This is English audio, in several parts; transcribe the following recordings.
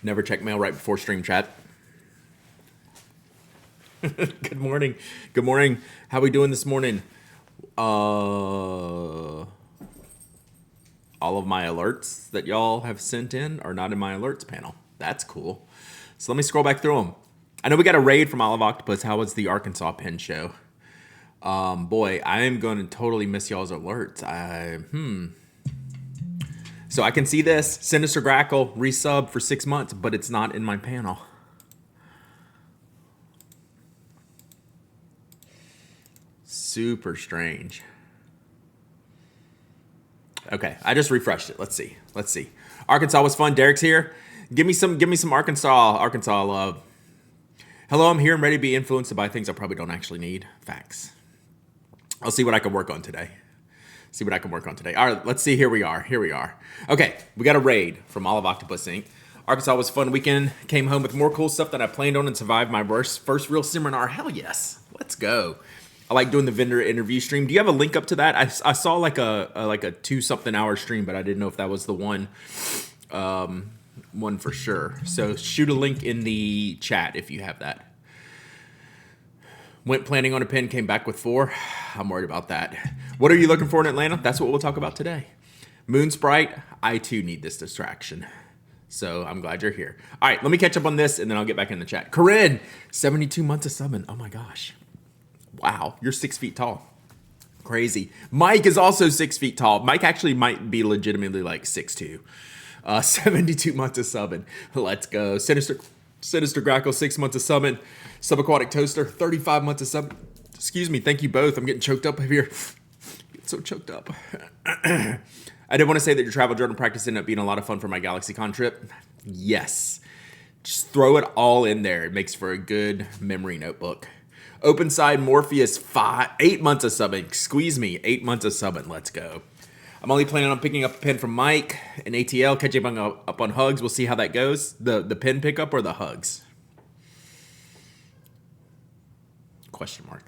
Never check mail right before stream chat. Good morning. Good morning. How we doing this morning? All of my alerts that y'all have sent in are not in my alerts panel. That's cool. So let me scroll back through them. I know we got a raid from Olive Octopus. How was the Arkansas Pen show? Boy, I am going to totally miss y'all's alerts. So I can see this. Sinister Grackle resub for 6 months, but it's not in my panel. Super strange. Okay, I just refreshed it. Let's see. Arkansas was fun. Derek's here. Give me some Arkansas love. Hello, I'm here and ready to be influenced by things I probably don't actually need. Facts. I'll see what I can work on today. All right, let's see. Here we are. Okay, we got a raid from Olive Octopus Inc. Arkansas was a fun weekend. Came home with more cool stuff that I planned on and survived my first real seminar. Hell yes. Let's go. I like doing the vendor interview stream. Do you have a link up to that? I saw like a 2-something hour stream, but I didn't know if that was the one for sure. So shoot a link in the chat if you have that. Went planning on a pen, came back with 4. I'm worried about that. What are you looking for in Atlanta? That's what we'll talk about today. Moon Sprite, I too need this distraction. So I'm glad you're here. All right, let me catch up on this and then I'll get back in the chat. Corinne, 72 months of subbing. Oh my gosh. Wow, you're 6 feet tall. Crazy. Mike is also 6 feet tall. Mike actually might be legitimately like 6'2". 72 months of subbing. Let's go. Sinister Grackle, 6 months of subbing. Subaquatic Toaster, 35 months of subbing. Excuse me, thank you both. I'm getting choked up here. Get so choked up. I did want to say that your travel journal practice ended up being a lot of fun for my GalaxyCon trip. Yes. Just throw it all in there. It makes for a good memory notebook. Openside Morpheus, 8 months of subbing. Squeeze me, 8 months of subbing. Let's go. I'm only planning on picking up a pen from Mike and ATL, catching up on hugs. We'll see how that goes. The pen pickup or the hugs? Question mark.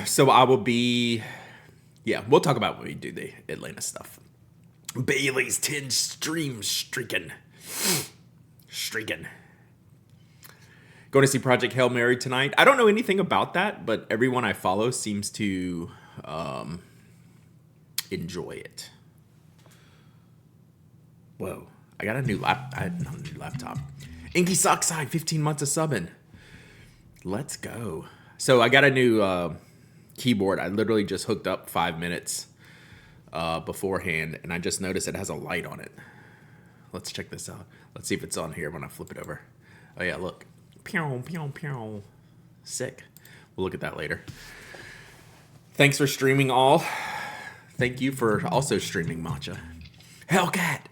So I will be... Yeah, we'll talk about when we do the Atlanta stuff. Bailey's 10 stream streaking. Going to see Project Hail Mary tonight. I don't know anything about that, but everyone I follow seems to enjoy it. Whoa. I got a new laptop. Inky Sockside, 15 months of subbing. Let's go. So I got a new keyboard. I literally just hooked up 5 minutes beforehand, and I just noticed it has a light on it. Let's check this out. Let's see if it's on here when I flip it over. Oh yeah, look. Pew, pew, pew. Sick. We'll look at that later. Thanks for streaming all. Thank you for also streaming Matcha. Hellcat.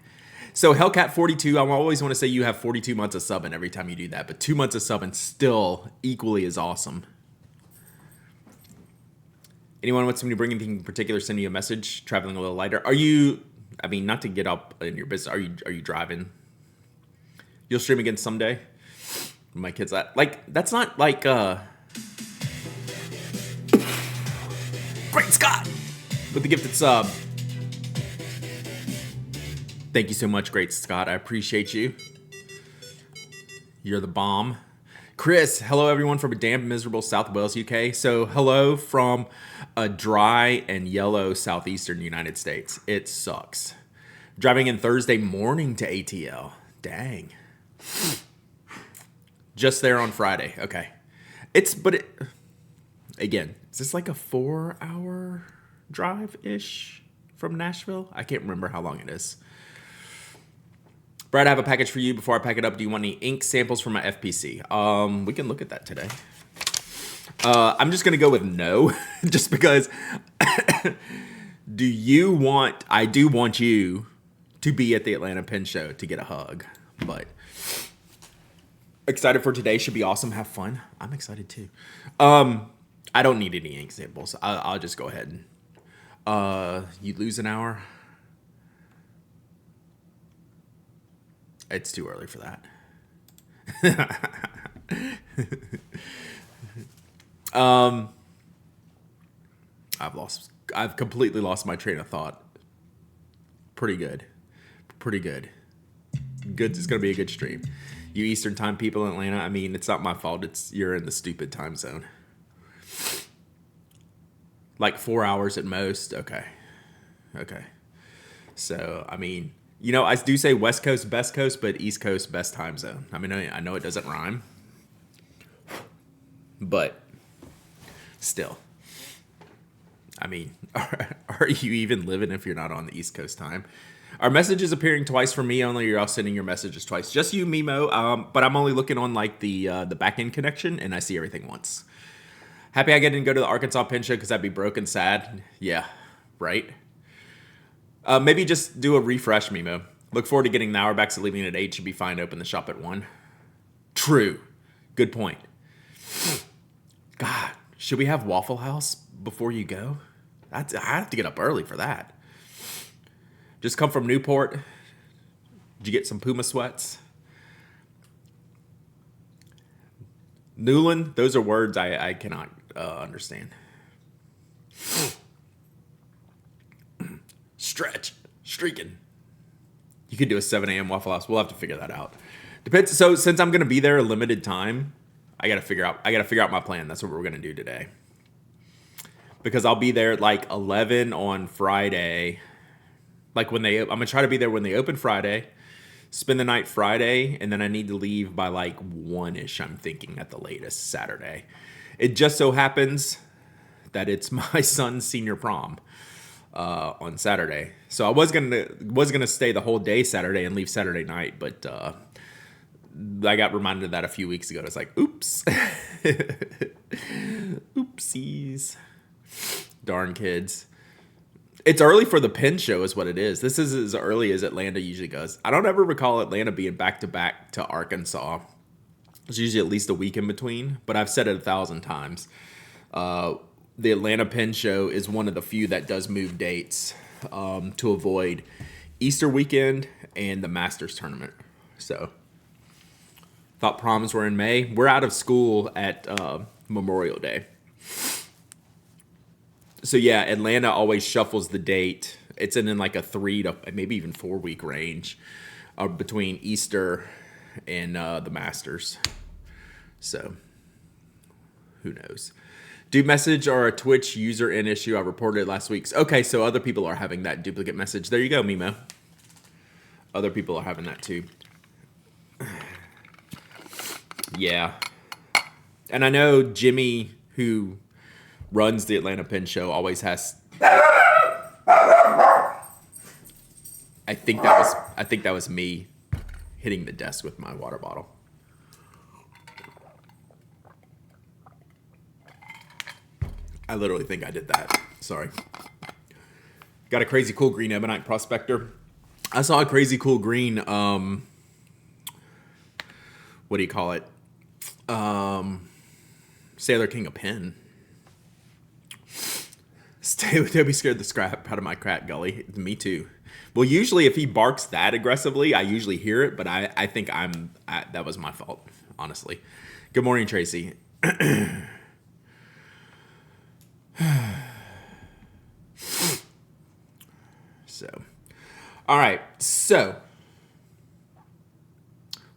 So Hellcat 42, I always want to say you have 42 months of subbing every time you do that, but 2 months of subbing still equally as awesome. Anyone wants me to bring anything in particular, send you a message, traveling a little lighter. Are you, I mean, not to get up in your business, are you driving? You'll stream again someday? My kids, that's not like, Great Scott with the gifted sub. Thank you so much, Great Scott. I appreciate you. You're the bomb. Chris, hello everyone from a damp, miserable South Wales, UK. So hello from a dry and yellow southeastern United States. It sucks. Driving in Thursday morning to ATL. Dang. Just there on Friday. Okay. Again, is this like a 4-hour drive-ish from Nashville? I can't remember how long it is. Brad, I have a package for you. Before I pack it up, do you want any ink samples for my FPC? We can look at that today. I'm just going to go with no, just because I do want you to be at the Atlanta Pen Show to get a hug, but excited for today. Should be awesome. Have fun. I'm excited too. I don't need any ink samples. I'll just go ahead and you lose an hour. It's too early for that. I've completely lost my train of thought. Pretty good. Good. It's gonna be a good stream. You Eastern time people in Atlanta. I mean, it's not my fault. You're in the stupid time zone. Like 4 hours at most. Okay. So I mean, I do say West Coast best coast, but East Coast best time zone. I mean, I know it doesn't rhyme, but still. I mean, are you even living if you're not on the East Coast time? Our message is appearing twice for me only. You're all sending your messages twice. Just you, Mimo. But I'm only looking on like the back end connection, and I see everything once. Happy I didn't go to the Arkansas Pen Show because I'd be broke and sad. Yeah, right. Maybe just do a refresh, Mimo. Look forward to getting the Auerbachs at leaving at 8. Should be fine to open the shop at 1. True. Good point. God, should we have Waffle House before you go? I have to get up early for that. Just come from Newport. Did you get some Puma sweats? Newland, those are words I cannot understand. Streaking. You could do a 7 a.m. Waffle House. We'll have to figure that out. Depends. So since I'm going to be there a limited time, I got to figure out my plan. That's what we're going to do today. Because I'll be there at like 11 on Friday. Like I'm going to try to be there when they open Friday, spend the night Friday, and then I need to leave by like 1-ish, I'm thinking, at the latest Saturday. It just so happens that it's my son's senior prom on Saturday. So I was gonna stay the whole day Saturday and leave Saturday night, but I got reminded of that a few weeks ago. It's like, oops. Oopsies. Darn kids. It's early for the Pen Show is what it is. This is as early as Atlanta usually goes. I don't ever recall Atlanta being back-to-back to Arkansas. There's usually at least a week in between, but I've said it 1,000 times. The Atlanta Pen Show is one of the few that does move dates to avoid Easter weekend and the Masters tournament. So, thought proms were in May. We're out of school at Memorial Day. So yeah, Atlanta always shuffles the date. It's in like a 3 to maybe even 4 week range between Easter and the Masters. So, who knows? Do message or a Twitch user in issue. I reported it last week. Okay, so other people are having that duplicate message. There you go, Mimo. Other people are having that too. Yeah. And I know Jimmy, who runs the Atlanta Pen Show, always has. I think that was me hitting the desk with my water bottle. I literally think I did that. Sorry. Got a crazy cool green ebonite prospector. I saw a crazy cool green, what do you call it? Sailor King of Pen. Toby scared the scrap out of my cat gully. Me too. Well, usually if he barks that aggressively, I usually hear it, but I think that was my fault, honestly. Good morning, Tracy. So, all right. So,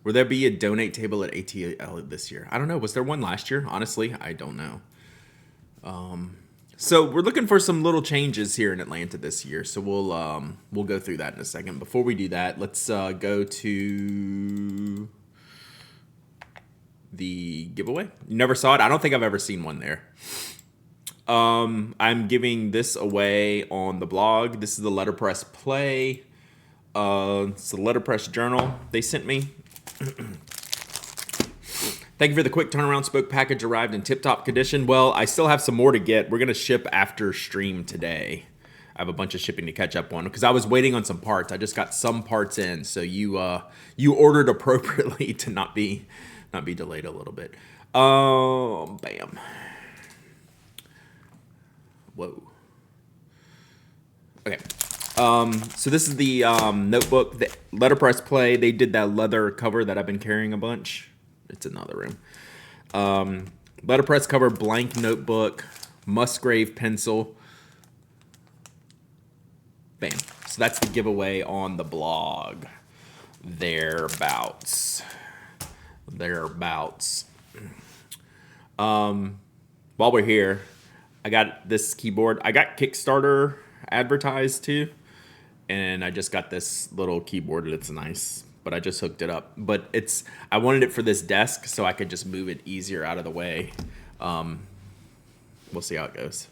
will there be a donate table at ATL this year? I don't know. Was there one last year? Honestly, I don't know. So we're looking for some little changes here in Atlanta this year. So we'll go through that in a second. Before we do that, let's go to the giveaway. You never saw it? I don't think I've ever seen one there. I'm giving this away on the blog. This is the Letterpress Play. It's the Letterpress Journal they sent me. Thank you for the quick turnaround. Spoke package arrived in tip-top condition. Well, I still have some more to get. We're going to ship after stream today. I have a bunch of shipping to catch up on because I was waiting on some parts. I just got some parts in, so you ordered appropriately to not be delayed a little bit. Bam. Whoa. Okay. So this is the notebook, the Letterpress Play. They did that leather cover that I've been carrying a bunch. It's in another room. Letterpress cover, blank notebook, Musgrave pencil. Bam. So that's the giveaway on the blog. Thereabouts. Thereabouts. While we're here, I got this keyboard. I got Kickstarter advertised too. And I just got this little keyboard that's nice, but I just hooked it up. But I wanted it for this desk so I could just move it easier out of the way. We'll see how it goes.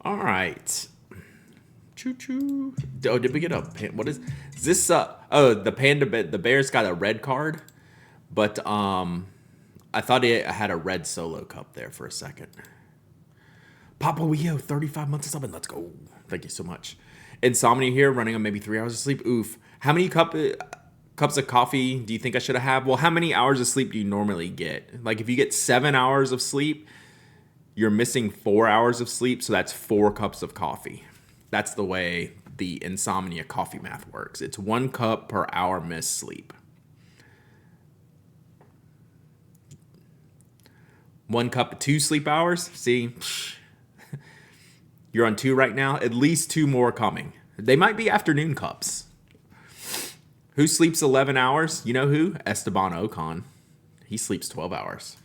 All right. Choo choo. Oh, did we get a what is this? The panda the bear's got a red card, but I thought it had a red solo cup there for a second. Papa Weo, 35 months of subbing. Let's go. Thank you so much. Insomnia here, running on maybe 3 hours of sleep. Oof. How many cups of coffee do you think I should have? Well, how many hours of sleep do you normally get? Like if you get 7 hours of sleep, you're missing 4 hours of sleep. So that's 4 cups of coffee. That's the way the insomnia coffee math works. It's 1 cup per hour missed sleep. 1 cup of 2 sleep hours. See, you're on 2 right now. At least 2 more coming. They might be afternoon cups. Who sleeps 11 hours? You know who? Esteban Ocon. He sleeps 12 hours.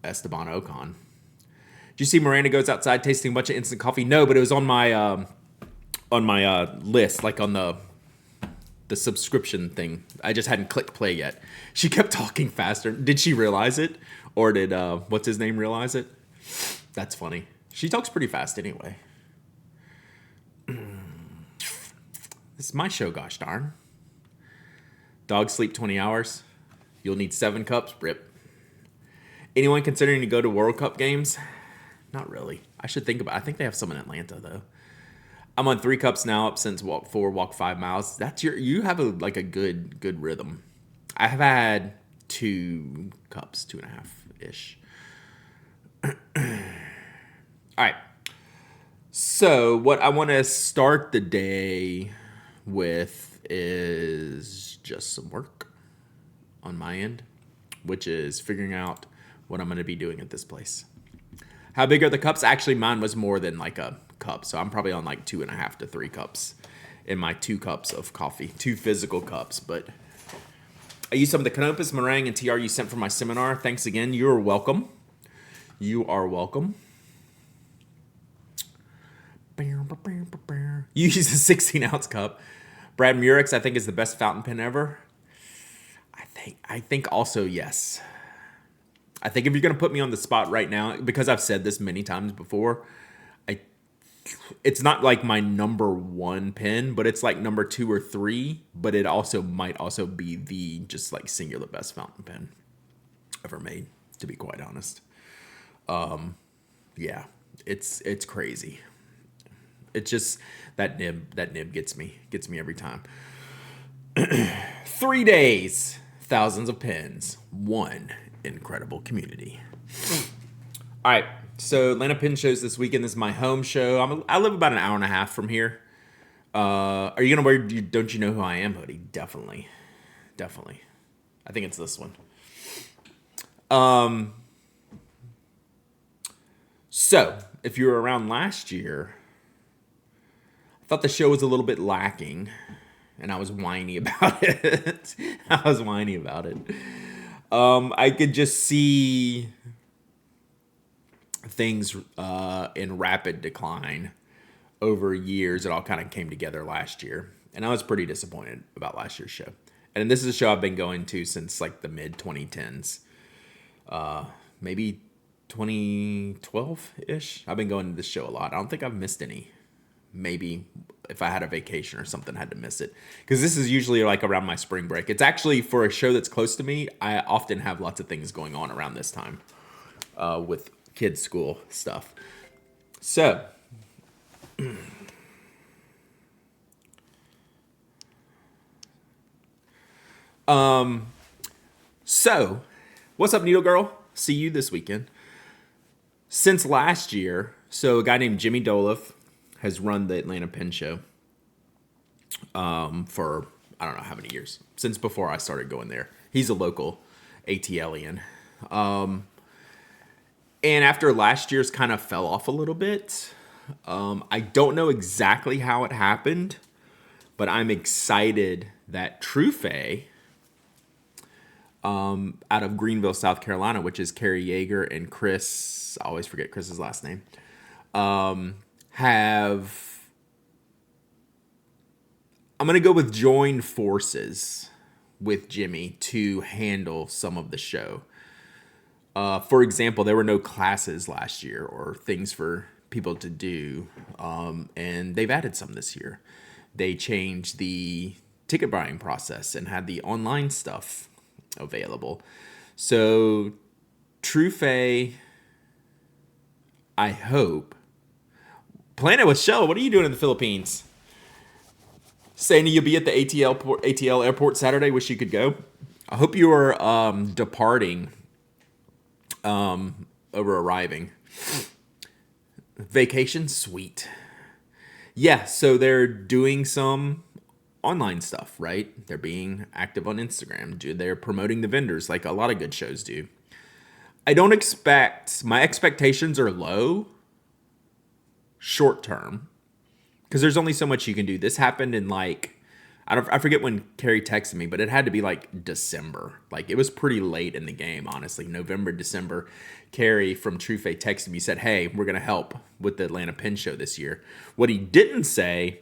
Esteban Ocon. Did you see Miranda goes outside tasting a bunch of instant coffee? No, but it was on my list, like on the subscription thing. I just hadn't clicked play yet. She kept talking faster. Did she realize it? Or did, what's his name, realize it? That's funny. She talks pretty fast anyway. This is my show, gosh darn. Dogs sleep 20 hours. You'll need 7 cups. Rip. Anyone considering to go to World Cup games? Not really. I should think about it. I think they have some in Atlanta, though. I'm on 3 cups now, up since walk 4, walk 5 miles. You have a good rhythm. I have had 2 cups, 2.5-ish. All right. So what I want to start the day with is just some work on my end, which is figuring out what I'm going to be doing at this place. How big are the cups? Actually, mine was more than like a cup, so I'm probably on like 2.5 to 3 cups in my 2 cups of coffee, 2 physical cups. But I used some of the Canopus meringue and TR you sent for my seminar. Thanks again. You're welcome. You are welcome. You use a 16-ounce cup. Brad Murex, I think, is the best fountain pen ever. I think also yes. I think if you're going to put me on the spot right now, because I've said this many times before, it's not like my number 1 pen, but it's like number 2 or 3. But it also might also be the just like singular best fountain pen ever made, to be quite honest. Yeah, it's crazy. It's just that nib gets me every time. 3 days, thousands of pens, 1 incredible community. All right, so Atlanta Pen Shows this weekend. This is my home show. I live about an hour and a half from here. Are you gonna wear Don't You Know Who I Am hoodie? Definitely. I think it's this one. So if you were around last year, I thought the show was a little bit lacking, and I was whiny about it. I could just see things in rapid decline over years. It all kind of came together last year, and I was pretty disappointed about last year's show. And this is a show I've been going to since like the mid 2010s, maybe 2012-ish. I've been going to this show a lot. I don't think I've missed any. Maybe if I had a vacation or something, I had to miss it. Because this is usually like around my spring break. It's actually, for a show that's close to me, I often have lots of things going on around this time with kids' school stuff. So, what's up, Needle Girl? See you this weekend. Since last year, so a guy named Jimmy Doloff has run the Atlanta Pen Show for I don't know how many years. Since before I started going there. He's a local ATLian. And after last year's kind of fell off a little bit, I don't know exactly how it happened. But I'm excited that Trufe, out of Greenville, South Carolina, which is Carrie Yeager and Chris, I always forget Chris's last name, have, I'm going to go with joined forces with Jimmy to handle some of the show. For example, there were no classes last year or things for people to do, and they've added some this year. They changed the ticket buying process and had the online stuff available. So, Trufe, I hope. Planet with Shell, what are you doing in the Philippines? Saying you'll be at the ATL airport Saturday. Wish you could go. I hope you are departing over arriving. Vacation, sweet. Yeah, so they're doing some online stuff, right? They're being active on Instagram. They're promoting the vendors like a lot of good shows do. I don't expect, my expectations are low short term because there's only so much you can do. This happened in like, I forget when Carrie texted me, but it had to be like December. Like it was pretty late in the game, honestly. November, December. Carrie from Trufe texted me, said, "Hey, we're going to help with the Atlanta Pin Show this year." What he didn't say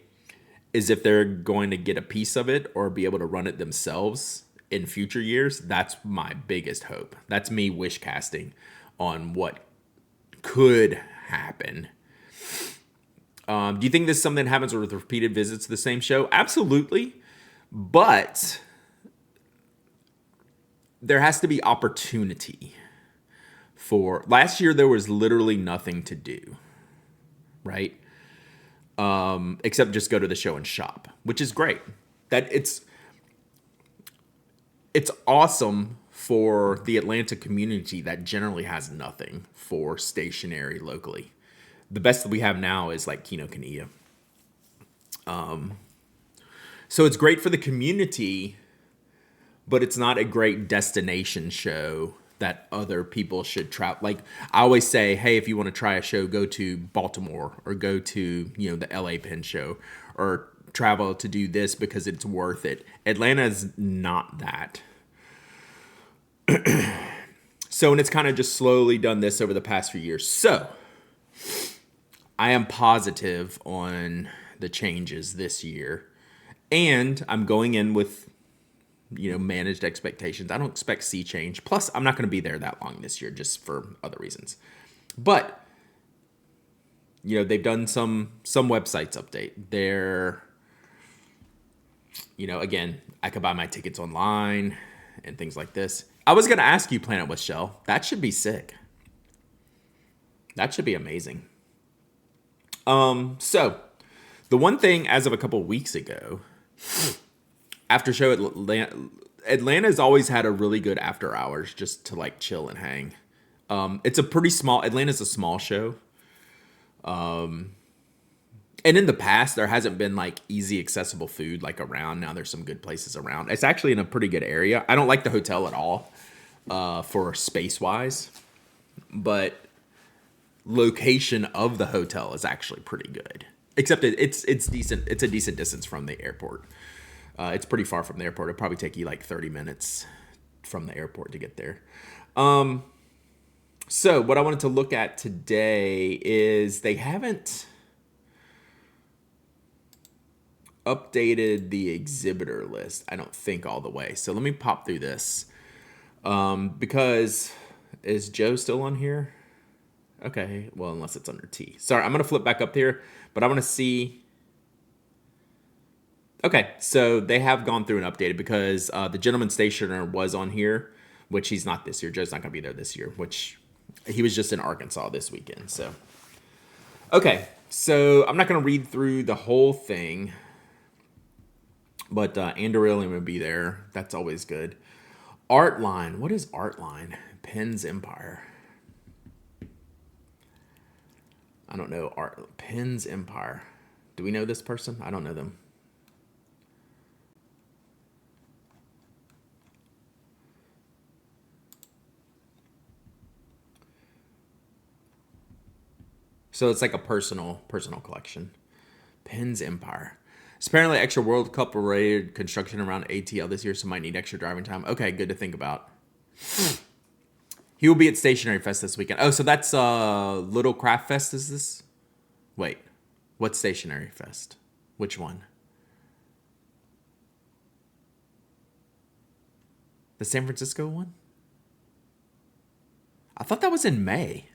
is if they're going to get a piece of it or be able to run it themselves in future years. That's my biggest hope. That's me wish casting on what could happen. Do you think this is something that happens with repeated visits to the same show? Absolutely. But there has to be opportunity for... Last year, there was literally nothing to do, right? Except just go to the show and shop, which is great. That it's awesome for the Atlanta community that generally has nothing for stationery locally. The best that we have now is like Kinokuniya. So it's great for the community, but it's not a great destination show that other people should try. Like I always say, hey, if you want to try a show, go to Baltimore or go to, the LA Pin Show or travel to do this because it's worth it. Atlanta's not that. So, and it's kind of just slowly done this over the past few years. So I am positive on the changes this year. And I'm going in with, managed expectations. I don't expect sea change. Plus, I'm not going to be there that long this year just for other reasons. But, they've done some websites update. They're, again, I could buy my tickets online and things like this. I was going to ask you, Planet with Shell. That should be sick. That should be amazing. So the one thing as of a couple of weeks ago, after show Atlanta's always had a really good after hours just to like chill and hang. It's a pretty small, Atlanta's a small show. And in the past, there hasn't been like easy accessible food like around. Now there's some good places around. It's actually in a pretty good area. I don't like the hotel at all, for space wise, but location of the hotel is actually pretty good. Except it's decent. It's a decent distance from the airport. It's pretty far from the airport. It'll probably take you like 30 minutes from the airport to get there. So what I wanted to look at today is they haven't updated the exhibitor list, I don't think, all the way. So let me pop through this. Because is Joe still on here? Okay, well, unless it's under T. Sorry, I'm going to flip back up here, but I want to see. Okay, so they have gone through and updated because the gentleman stationer was on here, which he's not this year. Joe's not going to be there this year, which he was just in Arkansas this weekend. So, okay, so I'm not going to read through the whole thing, but Andorillium will be there. That's always good. Artline. What is Artline? Penn's Empire. I don't know. Penn's Empire. Do we know this person? I don't know them. So it's like a personal collection. Penn's Empire. Apparently, extra World Cup related construction around ATL this year, so might need extra driving time. Okay, good to think about. He will be at Stationary Fest this weekend. Oh, so that's Little Craft Fest, is this? Wait, what's Stationary Fest? Which one? The San Francisco one? I thought that was in May.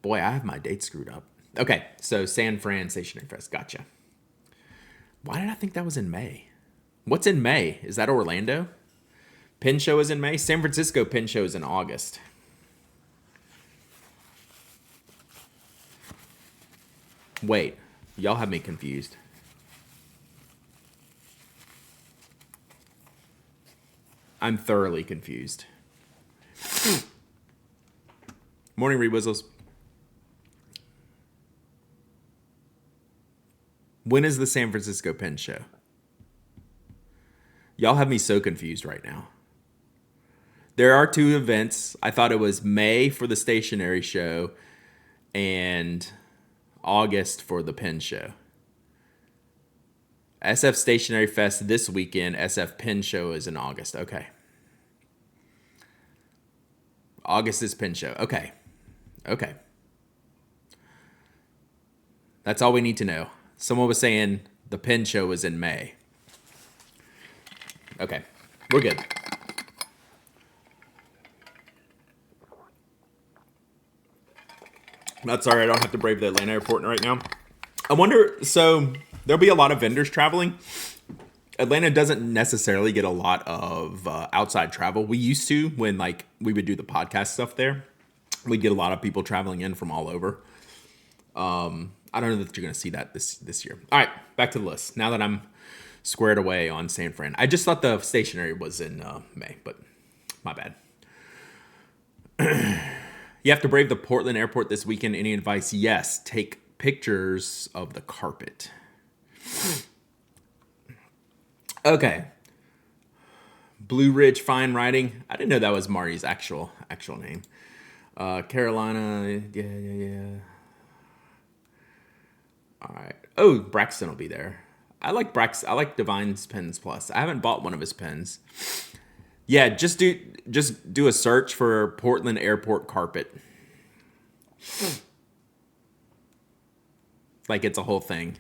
Boy, I have my dates screwed up. Okay, so San Fran Stationary Fest. Gotcha. Why did I think that was in May? What's in May? Is that Orlando? Pin Show is in May. San Francisco Pin Show is in August. Wait, y'all have me confused. I'm thoroughly confused. Morning, Reed Whistles. When is the San Francisco Pin Show? Y'all have me so confused right now. There are two events. I thought it was May for the stationary show and August for the Pin Show. SF Stationary Fest this weekend. SF Pin Show is in August. Okay. August is Pin Show. Okay. Okay. That's all we need to know. Someone was saying the Pin Show is in May. Okay. We're good. Not sorry, I don't have to brave the Atlanta airport right now. I wonder, so there'll be a lot of vendors traveling. Atlanta doesn't necessarily get a lot of outside travel. We used to when like we would do the podcast stuff there. We'd get a lot of people traveling in from all over. I don't know that you're going to see that this year. All right, back to the list. Now that I'm squared away on San Fran. I just thought the stationary was in May, but my bad. You have to brave the Portland airport this weekend. Any advice? Yes. Take pictures of the carpet. Okay. Blue Ridge Fine Writing. I didn't know that was Marty's actual name. Carolina. Yeah. All right. Oh, Braxton will be there. I like Braxton. I like Divine's Pens Plus. I haven't bought one of his pens. Yeah, just do a search for Portland Airport carpet. Like it's a whole thing.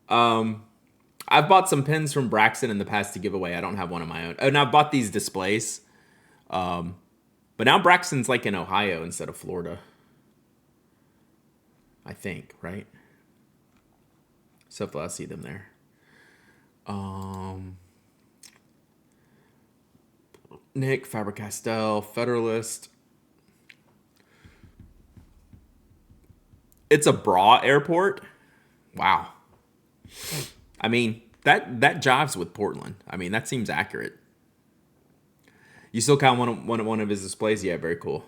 I've bought some pens from Braxton in the past to give away. I don't have one of my own. Oh, and I've bought these displays. But now Braxton's like in Ohio instead of Florida. I think, right? So I see them there. Nick, Faber-Castell, Federalist. It's a Bra airport. Wow. I mean, that jives with Portland. I mean, that seems accurate. You still kind of want one of his displays? Yeah, very cool.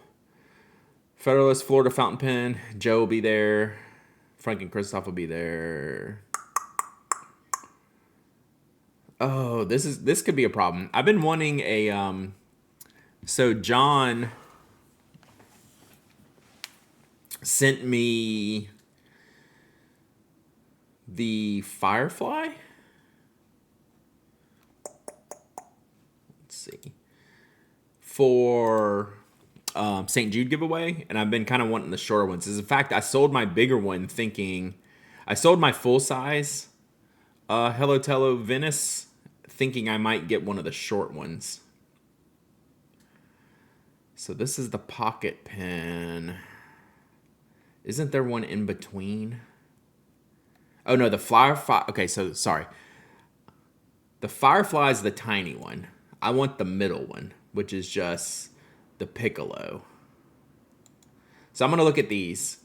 Federalist, Florida fountain pen. Joe will be there. Frank and Christoph will be there. Oh, this could be a problem. I've been wanting a so John sent me the Firefly. Let's see. For St. Jude giveaway, and I've been kind of wanting the shorter ones. As in fact, I sold my bigger one thinking I sold my full size Hello Tello Venice thinking I might get one of the short ones. So this is the pocket pen. Isn't there one in between? Oh no, the Firefly. Okay, so sorry. The Firefly is the tiny one. I want the middle one, which is just the Piccolo. So I'm going to look at these.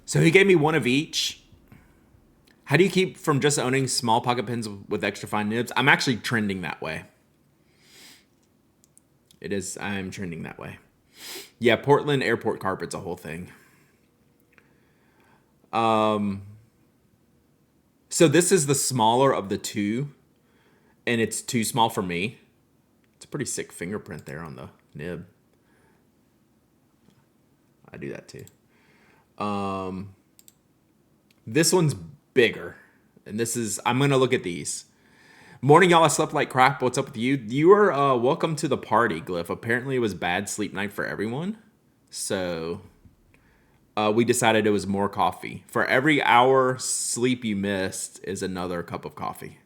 So he gave me one of each. How do you keep from just owning small pocket pens with extra fine nibs? I'm actually trending that way. It is. I'm trending that way. Yeah, Portland airport carpet's a whole thing. So this is the smaller of the two, and it's too small for me. It's a pretty sick fingerprint there on the nib. I do that too. This one's bigger. And this is, I'm going to look at these. Morning, y'all. I slept like crap. What's up with you? You are welcome to the party, Glyph. Apparently, it was bad sleep night for everyone. So, we decided it was more coffee. For every hour sleep you missed is another cup of coffee.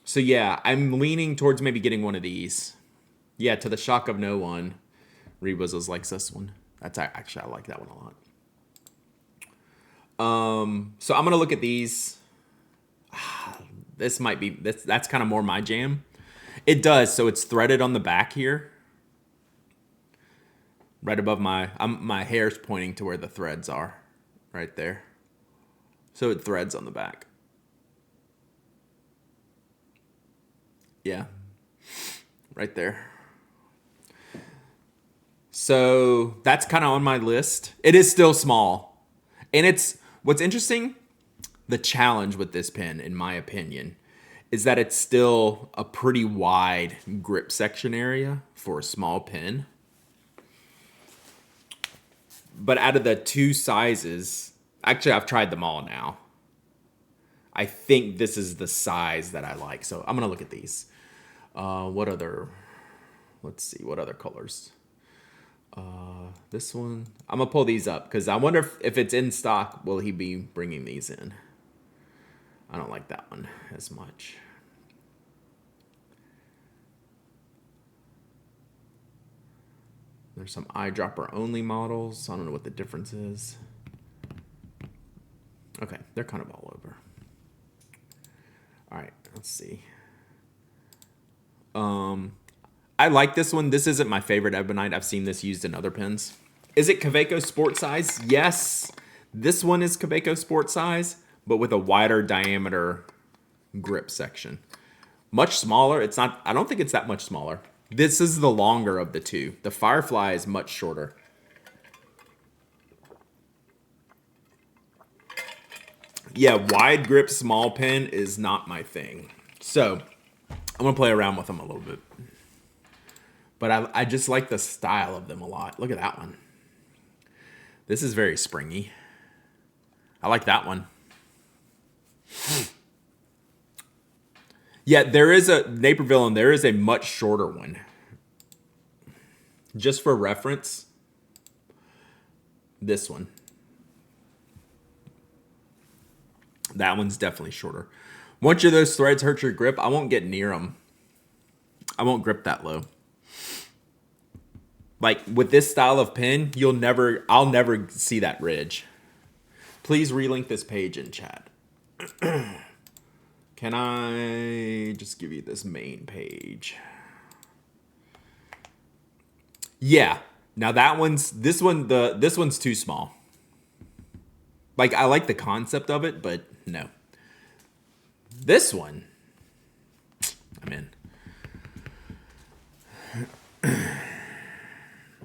So, yeah, I'm leaning towards maybe getting one of these. Yeah, to the shock of no one, Reba's likes this one. That's actually, I like that one a lot. So I'm gonna look at these. This might be that's kind of more my jam. It does. So it's threaded on the back here, right above my hair's pointing to where the threads are, right there. So it threads on the back. Yeah, right there. So that's kind of on my list. It is still small, and it's what's interesting. The challenge with this pen, in my opinion, is that it's still a pretty wide grip section area for a small pen. But out of the two sizes, actually I've tried them all now. I think this is the size that I like. So I'm going to look at these. Let's see, what other colors? This one, I'm going to pull these up because I wonder if it's in stock, will he be bringing these in? I don't like that one as much. There's some eyedropper only models. I don't know what the difference is. Okay, they're kind of all over. All right, let's see. I like this one. This isn't my favorite Ebonite. I've seen this used in other pens. Is it Kaweco Sport size? Yes. This one is Kaweco Sport size, but with a wider diameter grip section. Much smaller. It's not, I don't think it's that much smaller. This is the longer of the two. The Firefly is much shorter. Yeah, wide grip small pen is not my thing. So I'm gonna play around with them a little bit. But I just like the style of them a lot. Look at that one. This is very springy. I like that one. Yeah, there is a Naperville and there is a much shorter one. Just for reference, this one. That one's definitely shorter. Once of those threads hurt your grip, I won't get near them. I won't grip that low. Like with this style of pen, I'll never see that ridge. Please relink this page in chat. Can I just give you this main page? Yeah. Now this one's too small. Like I like the concept of it, but no. This one, I'm in.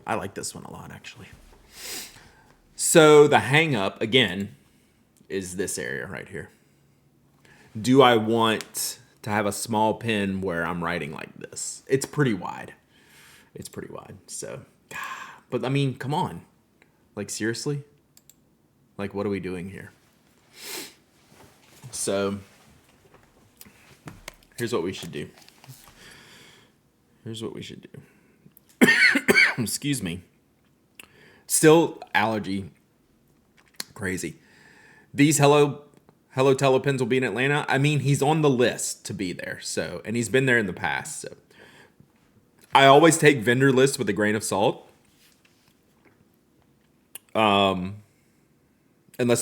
I like this one a lot, actually. So the hang up, again, is this area right here. Do I want to have a small pen where I'm writing like this? It's pretty wide. It's pretty wide. So, but I mean, come on. Like, seriously? Like, what are we doing here? So, here's what we should do. Excuse me. Still allergy crazy. These Hello Telepens will be in Atlanta. I mean, he's on the list to be there. So, and he's been there in the past. So, I always take vendor lists with a grain of salt. Unless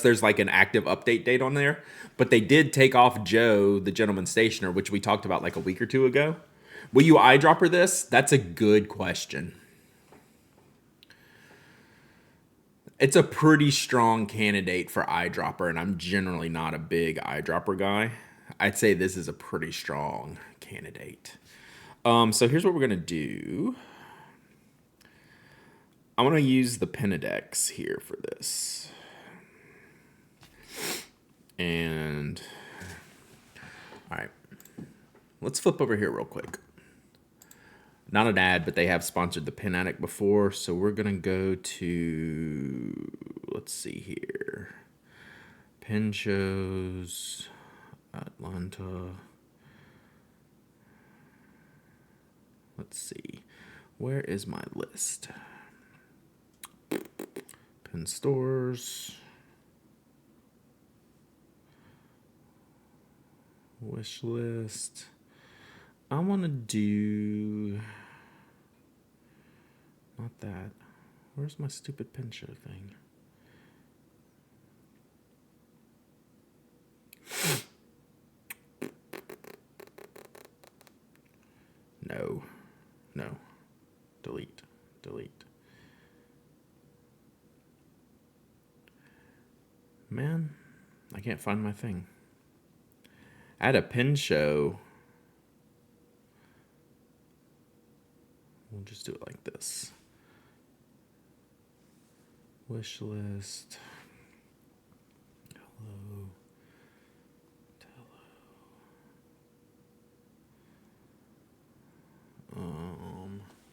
there's like an active update date on there. But they did take off Joe, the gentleman stationer, which we talked about like a week or two ago. Will you eyedropper this? That's a good question. It's a pretty strong candidate for eyedropper, and I'm generally not a big eyedropper guy. I'd say this is a pretty strong candidate. So here's what we're gonna do. I'm gonna use the Pentadex here for this. And all right, let's flip over here real quick. Not an ad, but they have sponsored the Pen Addict before. So we're going to go to, let's see here. Pen shows, Atlanta. Let's see. Where is my list? Pen stores. Wish list. I want to do... Not that. Where's my stupid pen show thing? No. No. Delete. Delete. Man, I can't find my thing. I had a pen show. We'll just do it like this. Wish list. Hello.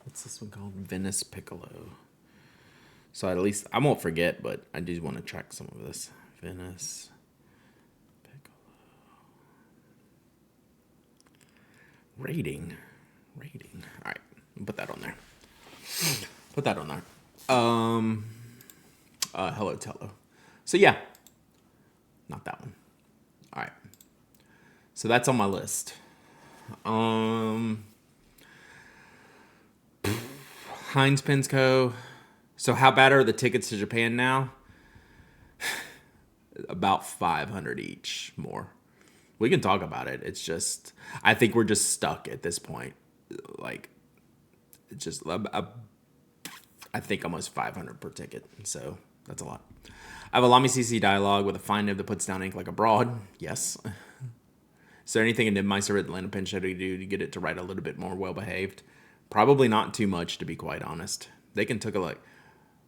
What's this one called? Venice Piccolo. So at least I won't forget, but I do want to track some of this. Venice Piccolo. Rating. All right, put that on there. Hello Tello. So yeah, not that one. All right. So that's on my list. Heinz Pens Co. So how bad are the tickets to Japan now? About 500 each more. We can talk about it. It's just, I think we're just stuck at this point. Like, it's just, I think almost 500 per ticket. So that's a lot. I have a Lamy CC dialogue with a fine nib that puts down ink like a broad. Yes. Is there anything a Nibmeister at Atlanta Pen Show to do to get it to write a little bit more well-behaved? Probably not too much, to be quite honest. They can take a like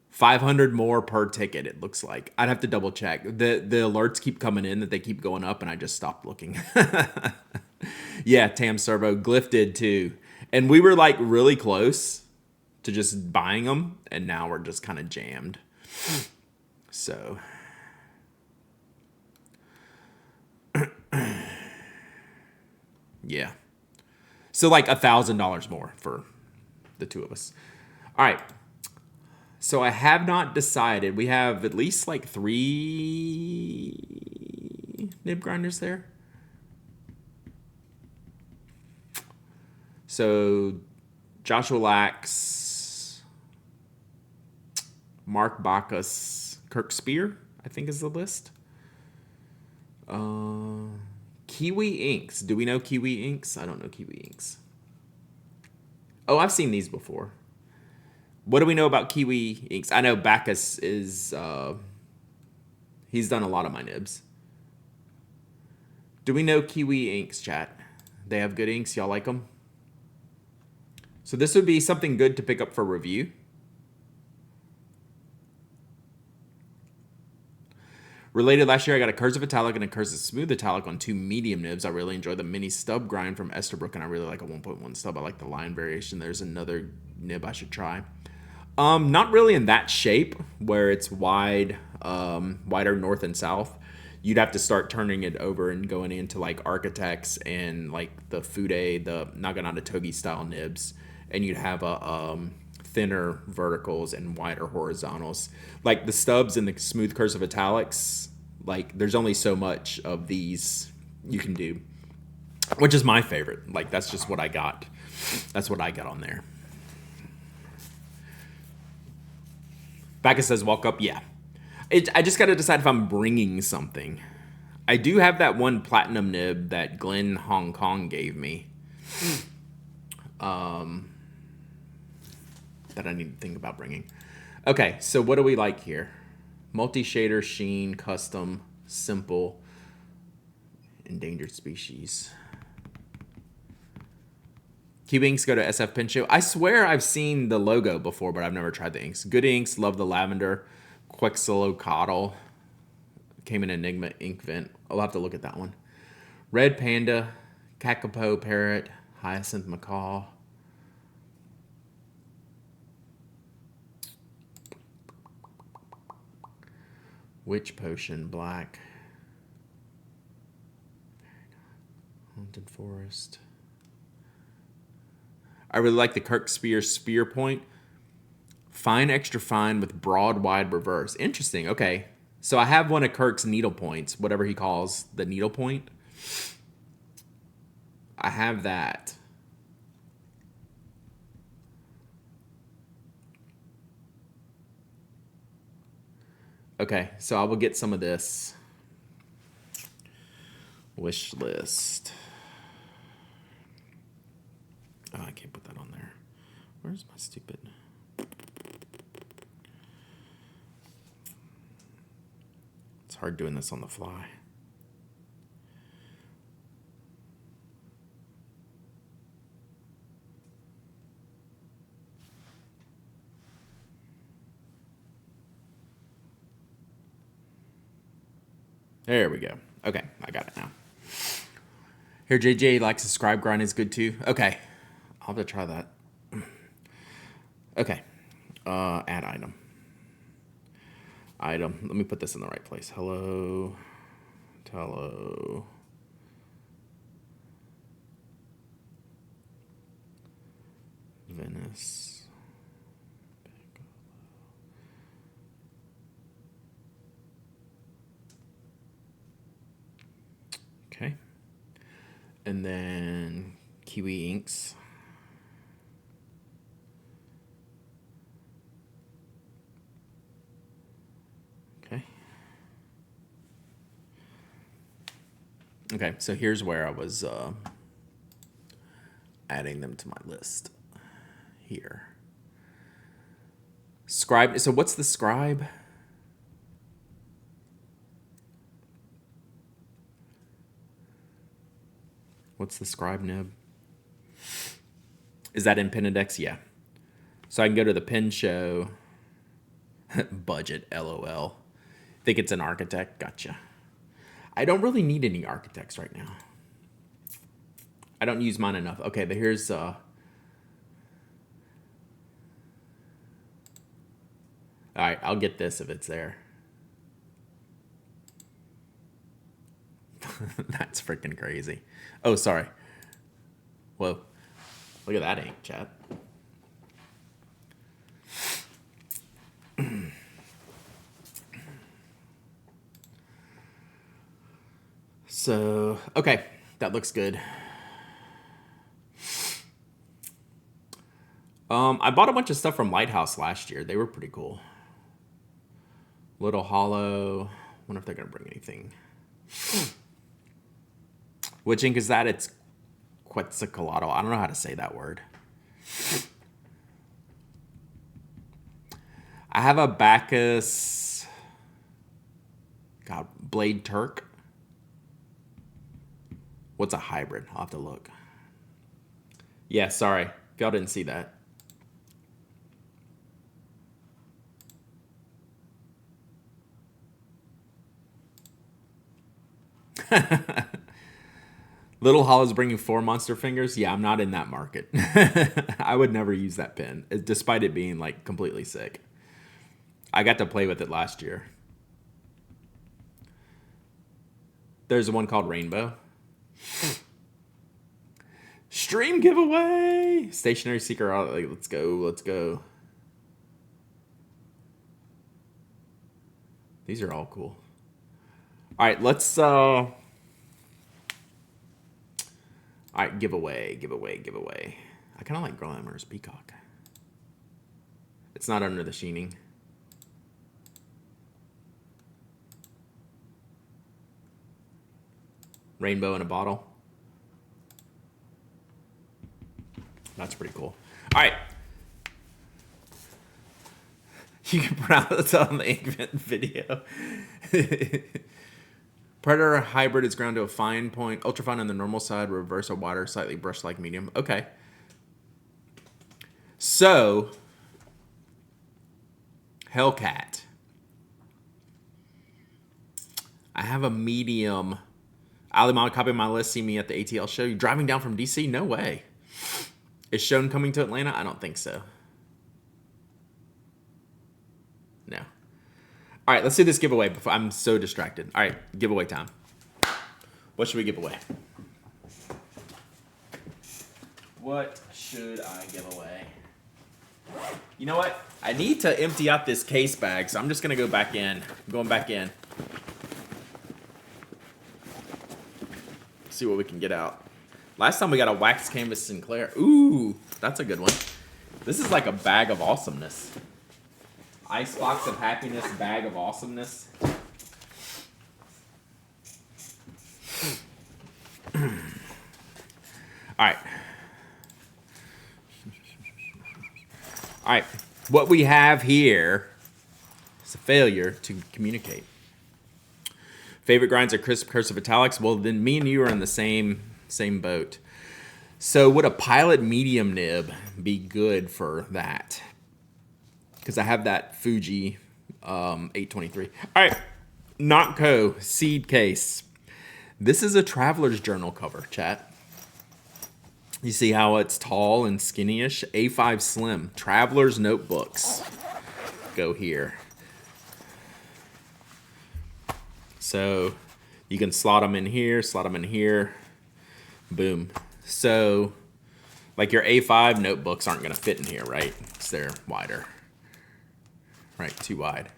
500 more per ticket, it looks like. I'd have to double check. The alerts keep coming in that they keep going up, and I just stopped looking. Yeah, Tam Servo. Glyph did too. And we were like really close to just buying them, and now we're just kind of jammed. So... yeah. So like $1,000 more for the two of us. All right. So I have not decided. We have at least like 3 nib grinders there. So Joshua Lax, Mark Bacchus, Kirk Spear, I think is the list. Kiwi Inks. Do we know Kiwi Inks? I don't know Kiwi Inks. Oh, I've seen these before. What do we know about Kiwi Inks? I know Bacchus is... he's done a lot of my nibs. Do we know Kiwi Inks, chat? They have good inks. Y'all like them? So this would be something good to pick up for review. Related, last year I got a Cursive Italic and a Cursive Smooth Italic on 2 medium nibs. I really enjoy the mini stub grind from Esterbrook, and I really like a 1.1 stub. I like the line variation. There's another nib I should try. Not really in that shape where it's wide, wider north and south. You'd have to start turning it over and going into like Architects and like the Fude, the Naginata Togi style nibs, and you'd have a thinner verticals and wider horizontals. Like the stubs and the smooth cursive italics, like there's only so much of these you can do, which is my favorite. Like that's just what I got. That's what I got on there. Bacchus says walk up. Yeah. I just got to decide if I'm bringing something. I do have that one platinum nib that Glenn Hong Kong gave me. That I need to think about bringing. Okay, so what do we like here? Multi-shader, sheen, custom, simple, endangered species. Cube inks go to SF Pen Show. I swear I've seen the logo before, but I've never tried the inks. Good inks, love the lavender. Quetzalcoatl came in Enigma ink vent. I'll have to look at that one. Red Panda, Kakapo Parrot, Hyacinth Macaw. Witch Potion, black. Haunted Forest. I really like the Kirk Spear Point. Fine, extra fine with broad, wide reverse. Interesting. Okay. So I have one of Kirk's needle points, whatever he calls the needle point. I have that. Okay, so I will get some of this. Wish list. Oh, I can't put that on there. Where's my stupid... It's hard doing this on the fly. There we go. Okay, I got it now. Here, JJ likes subscribe grind is good too. Okay, I'll have to try that. Okay, add item. Item. Let me put this in the right place. Hello. Hello. Venice. Okay. And then Kiwi Inks. Okay. Okay, so here's where I was adding them to my list. Here. Scribe. So what's the scribe? What's the scribe nib? Is that in Pinadex? Yeah. So I can go to the pin show. Budget, LOL. Think it's an architect? Gotcha. I don't really need any architects right now. I don't use mine enough. Okay, but here's... All right, I'll get this if it's there. That's freaking crazy. Oh, sorry. Whoa. Look at that ink, chat. So, okay. That looks good. I bought a bunch of stuff from Lighthouse last year. They were pretty cool. Little Hollow. Wonder if they're going to bring anything. Which ink is that? It's Quetzalcoatl. I don't know how to say that word. I have a Bacchus. God, Blade Turk. What's a hybrid? I'll have to look. Yeah, sorry. If y'all didn't see that. Little Hollow's bringing 4 monster fingers. Yeah, I'm not in that market. I would never use that pen, despite it being like completely sick. I got to play with it last year. There's one called Rainbow. Stream giveaway. Stationary Seeker. Let's go. Let's go. These are all cool. All right, let's... All right, giveaway. I kind of like Glimmer's Peacock. It's not under the sheening. Rainbow in a bottle. That's pretty cool. All right. You can pronounce it on the Inkvent video. Predator Hybrid is ground to a fine point. Ultra fine on the normal side. Reverse a wider, slightly brushed like medium. Okay. So, Hellcat. I have a medium. Ali Mama, copy my list. See me at the ATL show. You driving down from DC? No way. Is Shown coming to Atlanta? I don't think so. No. All right, let's do this giveaway. Before I'm so distracted. All right, giveaway time. What should we give away? What should I give away? You know what? I need to empty out this case bag, so I'm just going to go back in. I'm going back in. See what we can get out. Last time we got a wax canvas Sinclair. Ooh, that's a good one. This is like a bag of awesomeness. Icebox of happiness, bag of awesomeness. All right. All right. What we have here is a failure to communicate. Favorite grinds are crisp cursive italics. Well, then me and you are in the same boat. So would a pilot medium nib be good for that? Because I have that Fuji 823. All right, Notco seed case. This is a Traveler's Journal cover, chat. You see how it's tall and skinny-ish? A5 Slim, Traveler's Notebooks. Go here. So you can slot them in here, boom. So like your A5 notebooks aren't gonna fit in here, right? Because they're wider. Right, too wide.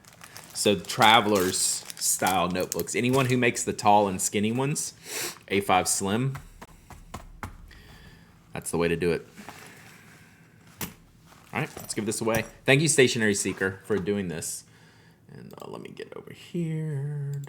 So Traveler's style notebooks. Anyone who makes the tall and skinny ones, A5 Slim, that's the way to do it. All right, let's give this away. Thank you, Stationary Seeker, for doing this. And let me get over here.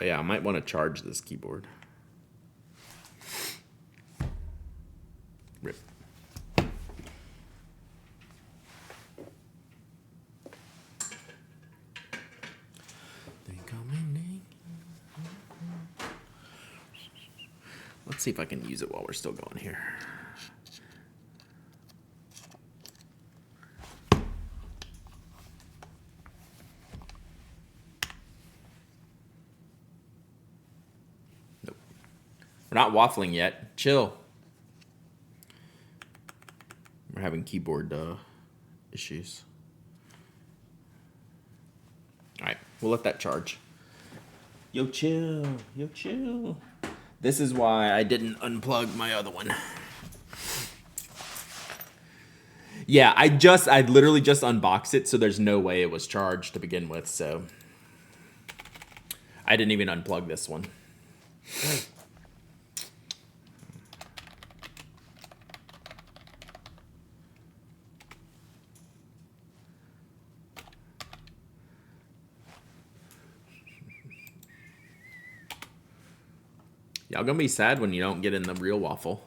Yeah, I might want to charge this keyboard. Rip. Let's see if I can use it while we're still going here. Nope. We're not waffling yet. Chill. We're having keyboard issues. All right, we'll let that charge. Yo, chill. Yo, chill. This is why I didn't unplug my other one. Yeah, I literally just unboxed it, so there's no way it was charged to begin with, so I didn't even unplug this one. Y'all gonna be sad when you don't get in the real waffle.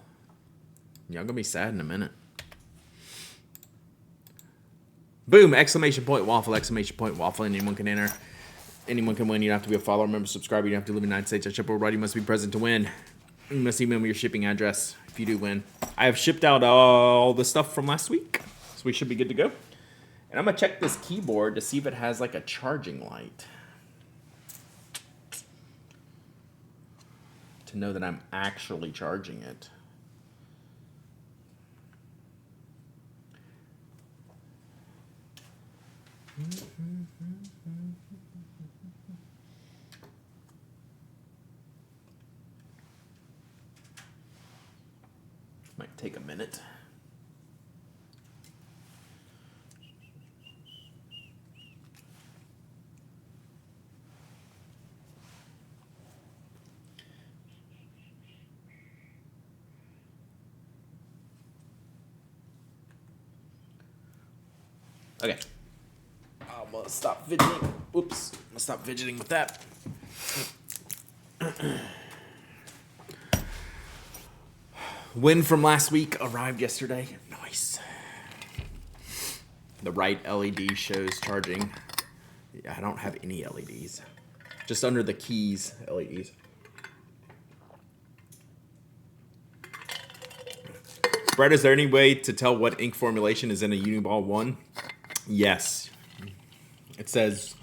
Y'all gonna be sad in a minute. Boom! Exclamation point waffle! Exclamation point waffle! Anyone can enter. Anyone can win. You don't have to be a follower, member, subscriber. You don't have to live in the United States. At ship worldwide, you must be present to win. You must email me your shipping address if you do win. I have shipped out all the stuff from last week, so we should be good to go. And I'm gonna check this keyboard to see if it has like a charging light, to know that I'm actually charging it. Might take a minute. Okay. I'm gonna stop fidgeting. Oops. I'm gonna stop fidgeting with that. Win from last week arrived yesterday. Nice. The right LED shows charging. Yeah, I don't have any LEDs. Just under the keys, LEDs. Brett, is there any way to tell what ink formulation is in a Uniball 1? Yes. It says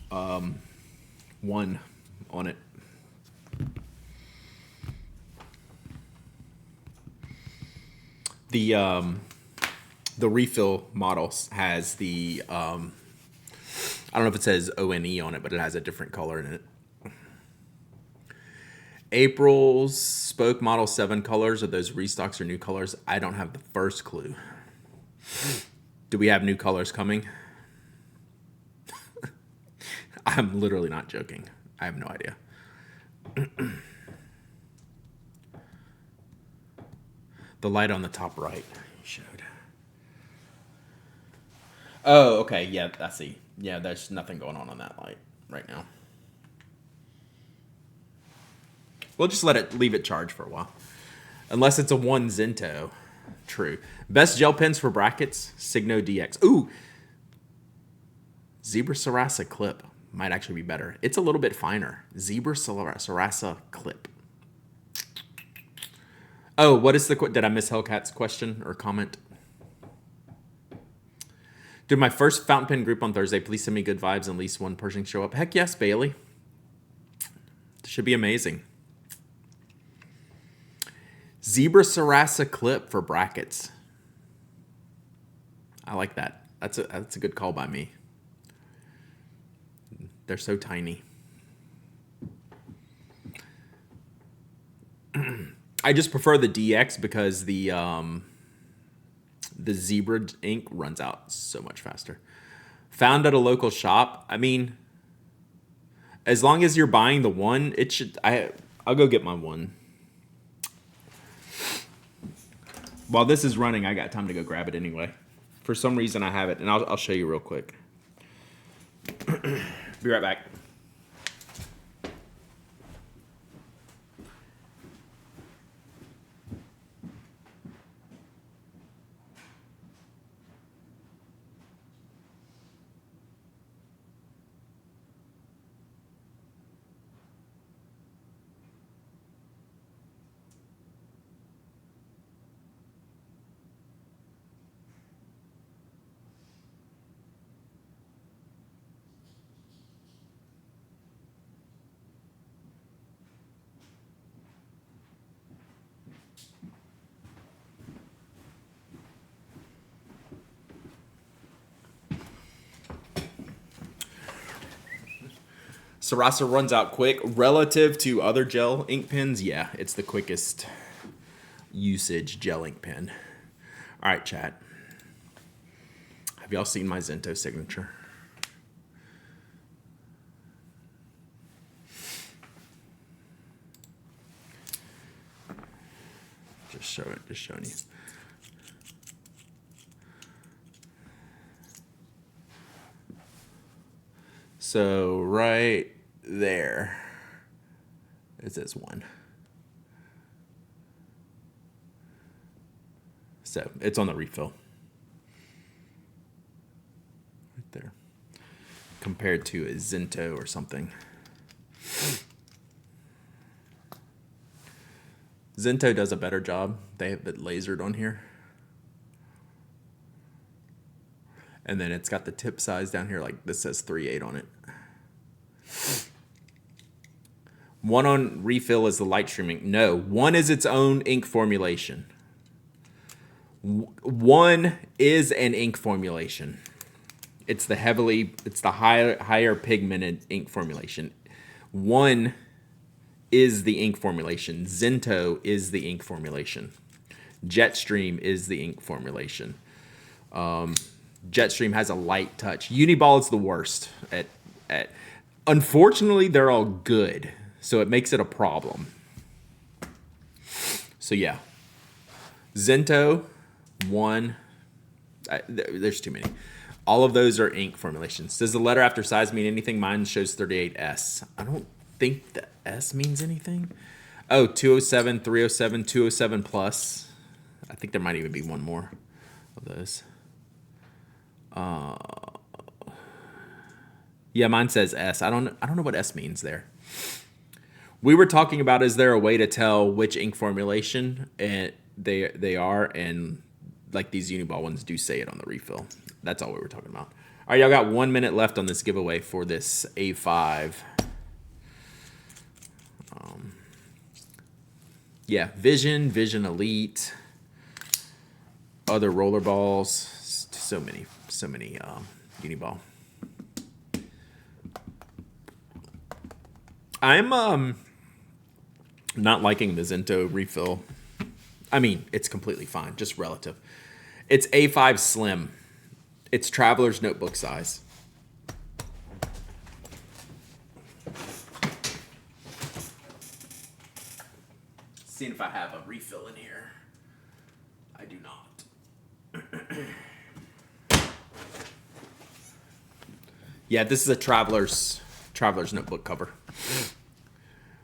1 on it. The refill model has the I don't know if it says ONE on it, but it has a different color in it. April's spoke model 7 colors. Are those restocks or new colors? I don't have the first clue. Do we have new colors coming? I'm literally not joking. I have no idea. The light on the top right showed. Oh, okay. Yeah, I see. Yeah, there's nothing going on that light right now. We'll just leave it charged for a while. Unless it's a 1 Zento. True. Best gel pens for brackets, Signo DX. Ooh. Zebra Sarasa Clip might actually be better. It's a little bit finer. Zebra Sarasa Clip. Oh, what is the... Did I miss Hellcat's question or comment? Dude, my first fountain pen group on Thursday. Please send me good vibes and at least one person show up. Heck yes, Bailey. It should be amazing. Zebra Sarasa Clip for brackets. I like that. That's a good call by me. They're so tiny. I just prefer the DX because the Zebra ink runs out so much faster. Found at a local shop. I mean, as long as you're buying the one, it should. I'll go get my one. While this is running, I got time to go grab it anyway. For some reason, I have it, and I'll show you real quick. Be right back. Sarasa runs out quick relative to other gel ink pens. Yeah, it's the quickest usage gel ink pen. All right, chat. Have y'all seen my Zento signature? Just showing you. So right there, it says 1. So it's on the refill. Right there. Compared to a Zento or something. Zento does a better job. They have it lasered on here. And then it's got the tip size down here, like this says 3/8 on it. One on refill is the light streaming. No, one is its own ink formulation. One is an ink formulation. It's the higher pigmented ink formulation. One is the ink formulation. Zento is the ink formulation. Jetstream is the ink formulation. Jetstream has a light touch. Uniball is the worst at unfortunately, they're all good, so it makes it a problem. So yeah, Zento, 1. There's too many. All of those are ink formulations. Does the letter after size mean anything? Mine shows 38S. I don't think the S means anything. Oh, 207, 307, 207 plus. I think there might even be one more of those. Yeah, mine says S. I don't know what S means there. We were talking about, is there a way to tell which ink formulation they are, and like these Uniball ones do say it on the refill. That's all we were talking about. All right, y'all got 1 minute left on this giveaway for this A5. Yeah, Vision Elite, other roller balls, so many Uniball. I'm not liking the Zento refill. I mean, it's completely fine, just relative. It's A5 Slim. It's Traveler's Notebook size. Seeing if I have a refill in here. I do not. Yeah, this is a Traveler's Notebook cover.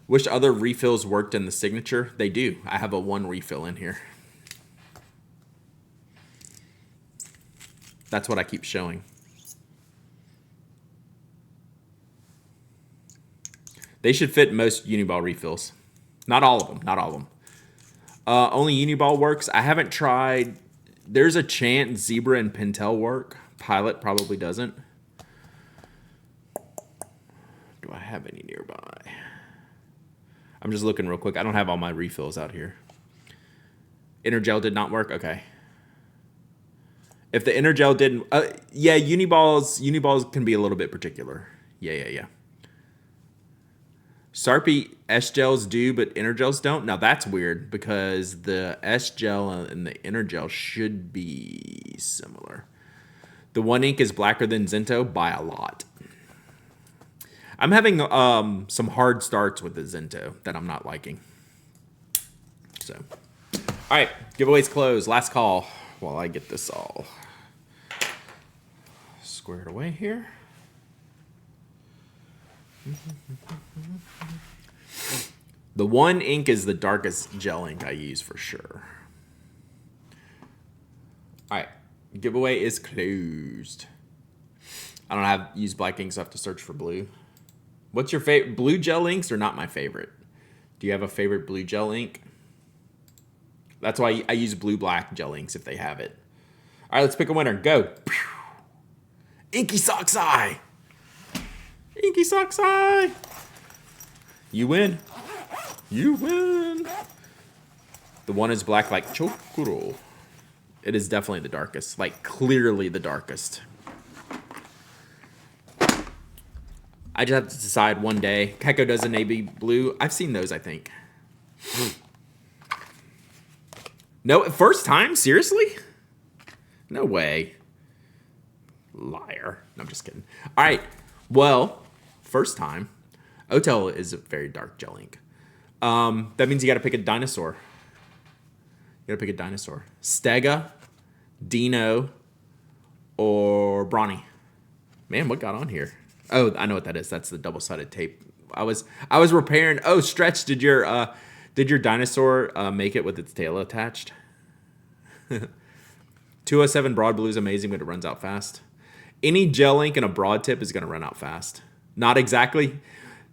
Wish other refills worked in the signature. They do. I have a 1 refill in here. That's what I keep showing. They should fit most Uniball refills. Not all of them. Not all of them. Only Uniball works. I haven't tried. There's a chance Zebra and Pentel work. Pilot probably doesn't. Do I have any nearby? I'm just looking real quick. I don't have all my refills out here. Intergel did not work? Okay. If the Intergel didn't... yeah, Uniballs can be a little bit particular. Yeah. Sarpy S-Gels do, but Intergels don't? Now, that's weird, because the S-Gel and the Intergel should be similar. The One Ink is blacker than Zento by a lot. I'm having some hard starts with the Zento that I'm not liking. So, all right, giveaway's closed. Last call while I get this all squared away here. The One Ink is the darkest gel ink I use for sure. All right, giveaway is closed. I don't use black ink, so I have to search for blue. What's your favorite? Blue gel inks are not my favorite. Do you have a favorite blue gel ink? That's why I use blue-black gel inks if they have it. All right, let's pick a winner. Go. Inky Socks Eye. Inky Socks Eye. You win. You win. The one is black like Chokuro. It is definitely the darkest. Like, clearly the darkest. I just have to decide one day. Keiko does a navy blue. I've seen those, I think. No, first time? Seriously? No way. Liar. No, I'm just kidding. All right. Well, first time. Otel is a very dark gel ink. That means you got to pick a dinosaur. You got to pick a dinosaur. Stega, Dino, or Brawny. Man, what got on here? Oh, I know what that is. That's the double-sided tape. I was repairing. Oh, Stretch, did your dinosaur make it with its tail attached? 207 broad blue is amazing, but it runs out fast. Any gel ink and a broad tip is going to run out fast. Not exactly.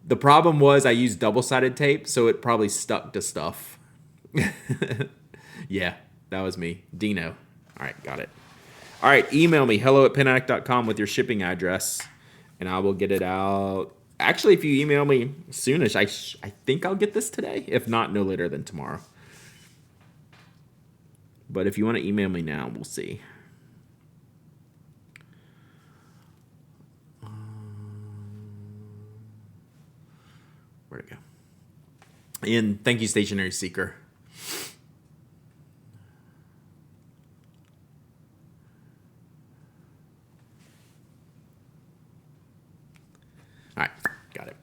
The problem was I used double-sided tape, so it probably stuck to stuff. Yeah, that was me. Dino. All right, got it. All right, email me, hello@penaddict.com with your shipping address, and I will get it out. Actually, if you email me soonish, I think I'll get this today. If not, no later than tomorrow. But if you want to email me now, we'll see. Where'd it go? And thank you, Stationary Seeker. All right, got it.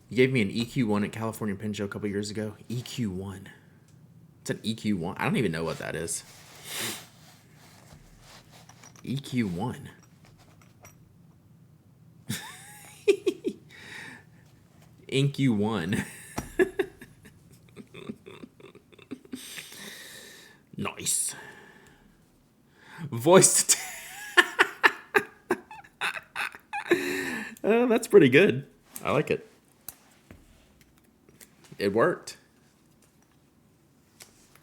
You gave me an EQ1 at California Pen Show a couple years ago. EQ1. It's an EQ1. I don't even know what that is. EQ1. InkU1. Nice. Voice. That's pretty good. I like it. It worked.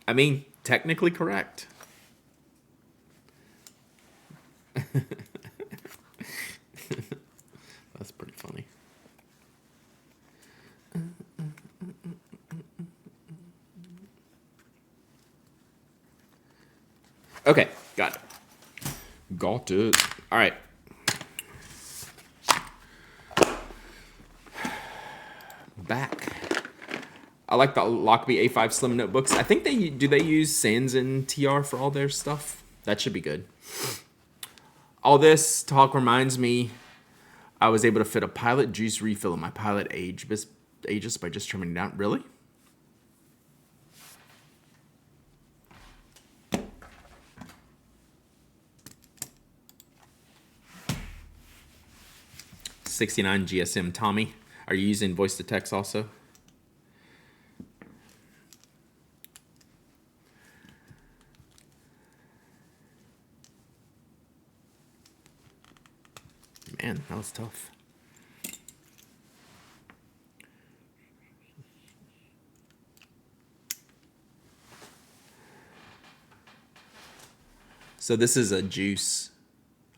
I mean, technically correct. That's pretty funny. Okay, got it. Got it. All right. Back. I like the Lockbee A5 Slim notebooks. I think they use Sans and TR for all their stuff. That should be good. All this talk reminds me, I was able to fit a Pilot juice refill in my Pilot Aegis by just trimming it down. Really? '69 GSM Tommy. Are you using voice to text also? Man, that was tough. So this is a juice,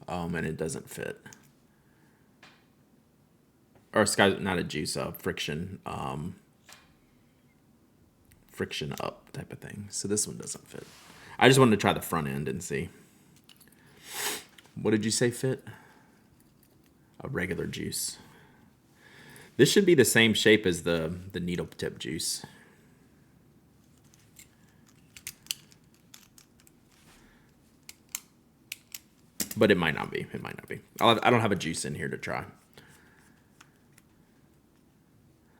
and it doesn't fit. Or not a juice, friction, friction up type of thing. So this one doesn't fit. I just wanted to try the front end and see. What did you say fit? A regular juice. This should be the same shape as the needle tip juice. But it might not be. It might not be. I don't have a juice in here to try.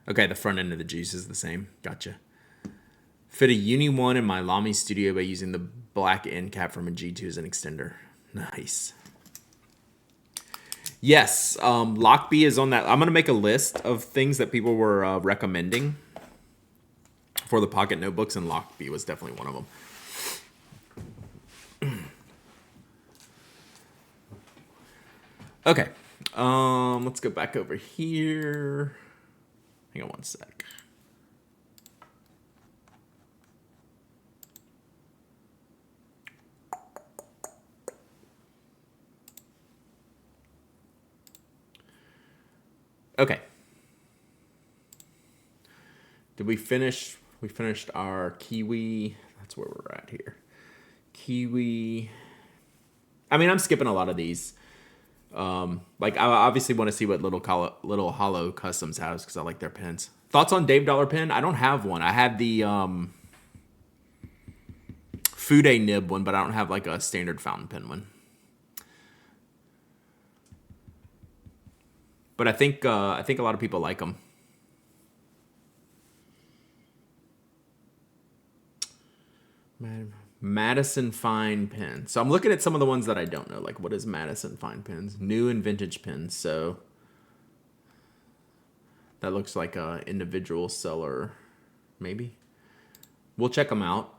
Okay, the front end of the juice is the same. Gotcha. Fit a Uni 1 in my Lamy Studio by using the black end cap from a G2 as an extender. Nice. Yes, Lockbee is on that. I'm going to make a list of things that people were recommending for the pocket notebooks, and Lockbee was definitely one of them. Okay, let's go back over here. Hang on one sec. Okay. Did we finish? We finished our Kiwi. That's where we're at here. Kiwi. I mean, I'm skipping a lot of these. Like I obviously want to see what Little Hollow Customs has because I like their pens. Thoughts on Dave Dollar pen? I don't have one. I had the Fude nib one, but I don't have like a standard fountain pen one. But I think a lot of people like them. Madison Fine pen. So I'm looking at some of the ones that I don't know. Like, what is Madison Fine pens? New and vintage pens. So that looks like a individual seller, maybe. We'll check them out.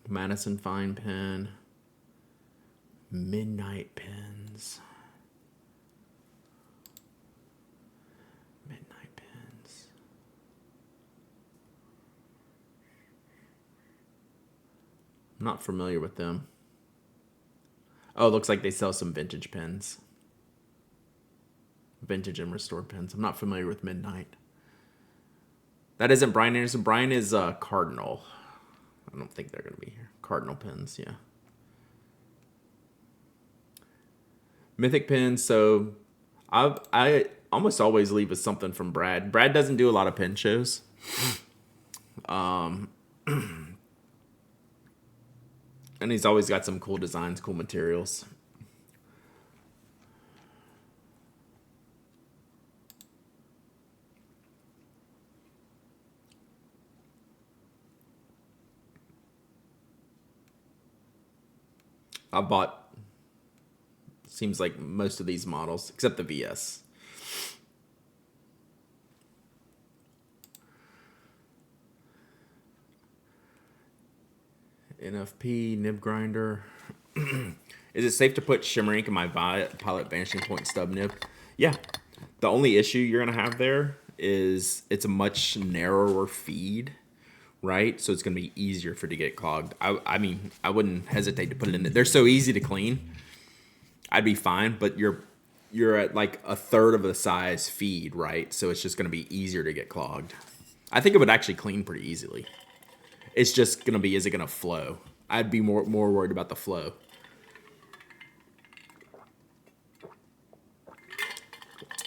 Madison Fine pen. Midnight pens. Midnight pens. I'm not familiar with them. Oh, it looks like they sell some vintage pens. Vintage and restored pens. I'm not familiar with Midnight. That isn't Brian Anderson. Brian is Cardinal. I don't think they're going to be here. Cardinal pens, yeah. Mythic pens. So I almost always leave with something from Brad. Brad doesn't do a lot of pen shows. And he's always got some cool designs, cool materials. I bought, seems like most of these models, except the VS. NFP, nib grinder. Is it safe to put shimmer ink in my Pilot Vanishing Point stub nib? Yeah. The only issue you're going to have there is it's a much narrower feed, right? So it's going to be easier for it to get clogged. I mean, I wouldn't hesitate to put it in there. They're so easy to clean. I'd be fine, but you're at like a third of the size feed, right? So it's just going to be easier to get clogged. I think it would actually clean pretty easily. It's just going to be, is it going to flow? I'd be more worried about the flow.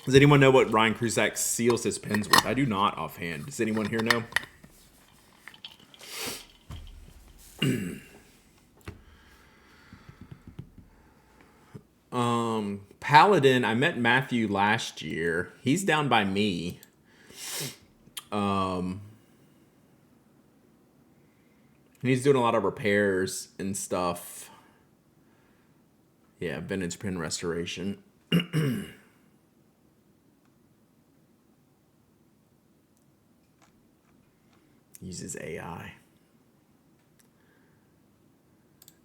Does anyone know what Ryan Krusak seals his pens with? I do not offhand. Does anyone here know? Paladin, I met Matthew last year. He's down by me. And he's doing a lot of repairs and stuff. Yeah, vintage pen restoration. Uses AI.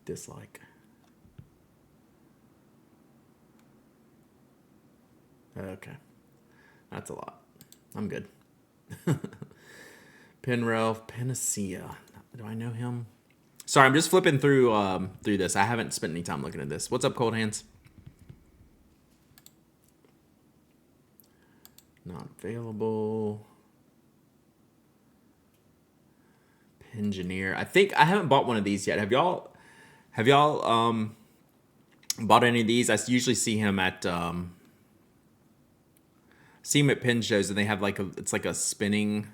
Dislike. Okay. That's a lot. I'm good. Penrelf, Panacea. Do I know him? Sorry, I'm just flipping through this. I haven't spent any time looking at this. What's up, Cold Hands? Not available. Engineer. I think I haven't bought one of these yet. Have y'all bought any of these? I usually see him at pen shows, and they have it's like a spinning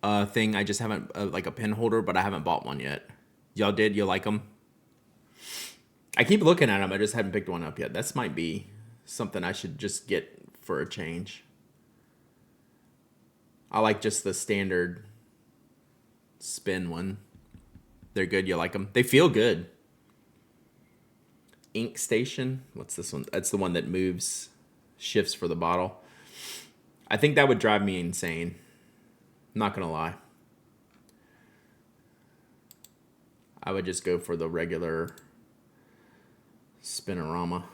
thing. I just haven't like a pen holder, but I haven't bought one yet. Y'all did? You like them? I keep looking at them. I just haven't picked one up yet. This might be something I should just get for a change. I like just the standard spin one. They're good. You like them? They feel good. Ink Station. What's this one? That's the one that shifts for the bottle. I think that would drive me insane. Not gonna lie. I would just go for the regular Spinorama.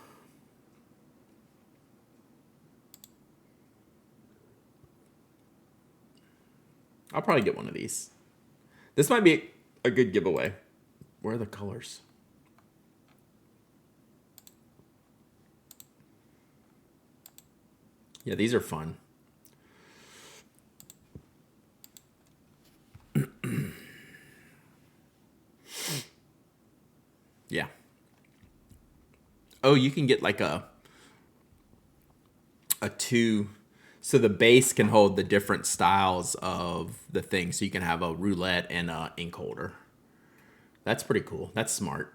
I'll probably get one of these. This might be a good giveaway. Where are the colors? Yeah, these are fun. Yeah. Oh, you can get like a two, so the base can hold the different styles of the thing. So you can have a roulette and a ink holder. That's pretty cool. That's smart.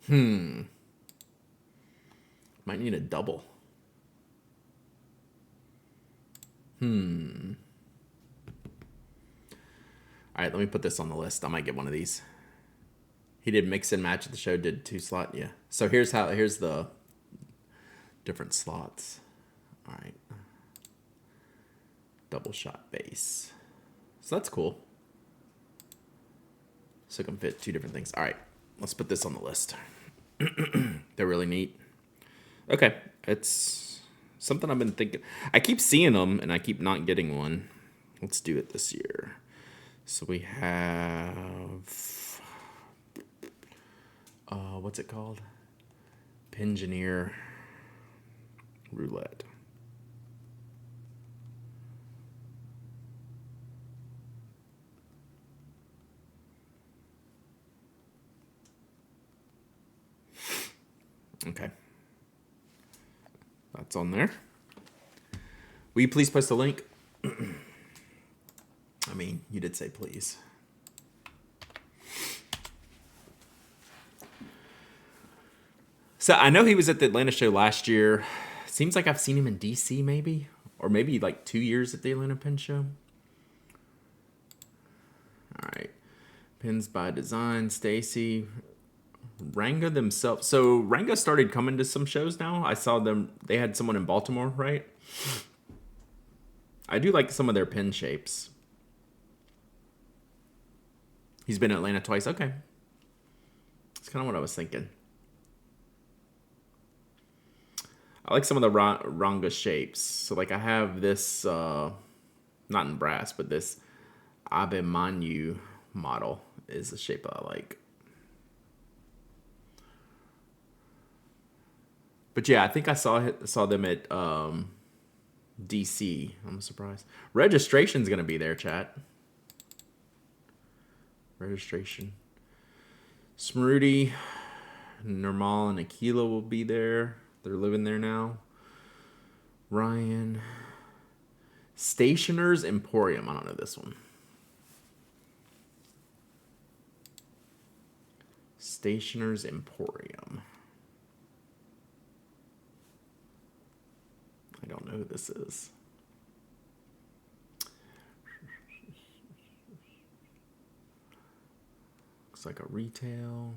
Might need a double. All right, let me put this on the list. I might get one of these. He did mix and match at the show, did 2 slot. Yeah. So here's the different slots. All right. Double shot base. So that's cool. So it can fit 2 different things. All right. Let's put this on the list. They're really neat. Okay. It's something I've been thinking. I keep seeing them and I keep not getting one. Let's do it this year. So we have, what's it called? Pengineer Roulette. Okay. That's on there. Will you please post a link? I mean, you did say please. So I know he was at the Atlanta show last year. Seems like I've seen him in DC maybe. Or maybe like 2 years at the Atlanta Pen Show. All right. Pens by Design, Stacy. Ranga themselves. So Ranga started coming to some shows now. I saw them. They had someone in Baltimore, right? I do like some of their pen shapes. He's been in Atlanta twice. Okay. That's kind of what I was thinking. I like some of the Ranga shapes. So like I have this not in brass, but this Abimanyu model is the shape I like. But yeah, I think I saw them at DC. I'm surprised. Registration's gonna be there, chat. Registration. Smrudy, Nirmal, and Aquila will be there. They're living there now. Ryan. Stationers Emporium. I don't know this one. Stationers Emporium. I don't know who this is. Looks like a retail.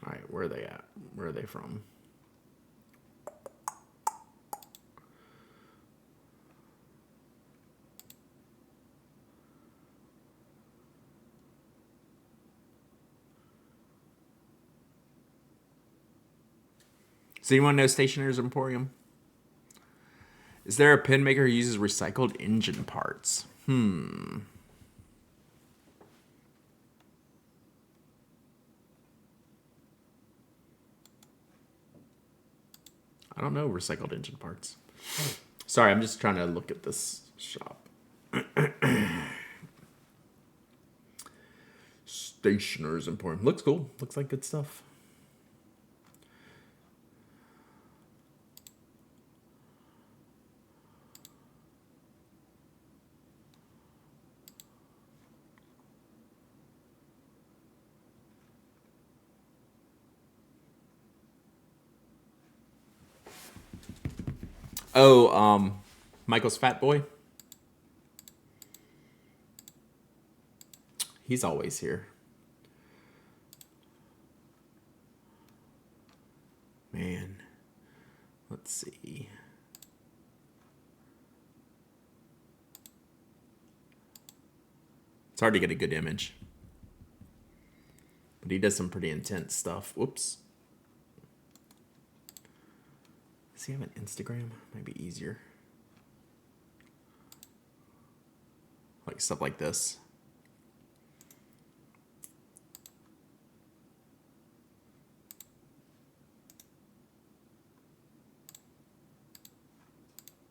All right, where are they at? Where are they from? So you want to know Stationers Emporium? Is there a pen maker who uses recycled engine parts? I don't know recycled engine parts. Sorry, I'm just trying to look at this shop. Stationers Emporium. Looks cool. Looks like good stuff. Oh, Michael's Fat Boy. He's always here. Man, let's see. It's hard to get a good image. But he does some pretty intense stuff. Whoops. Does he have an Instagram? Might be easier. Like stuff like this.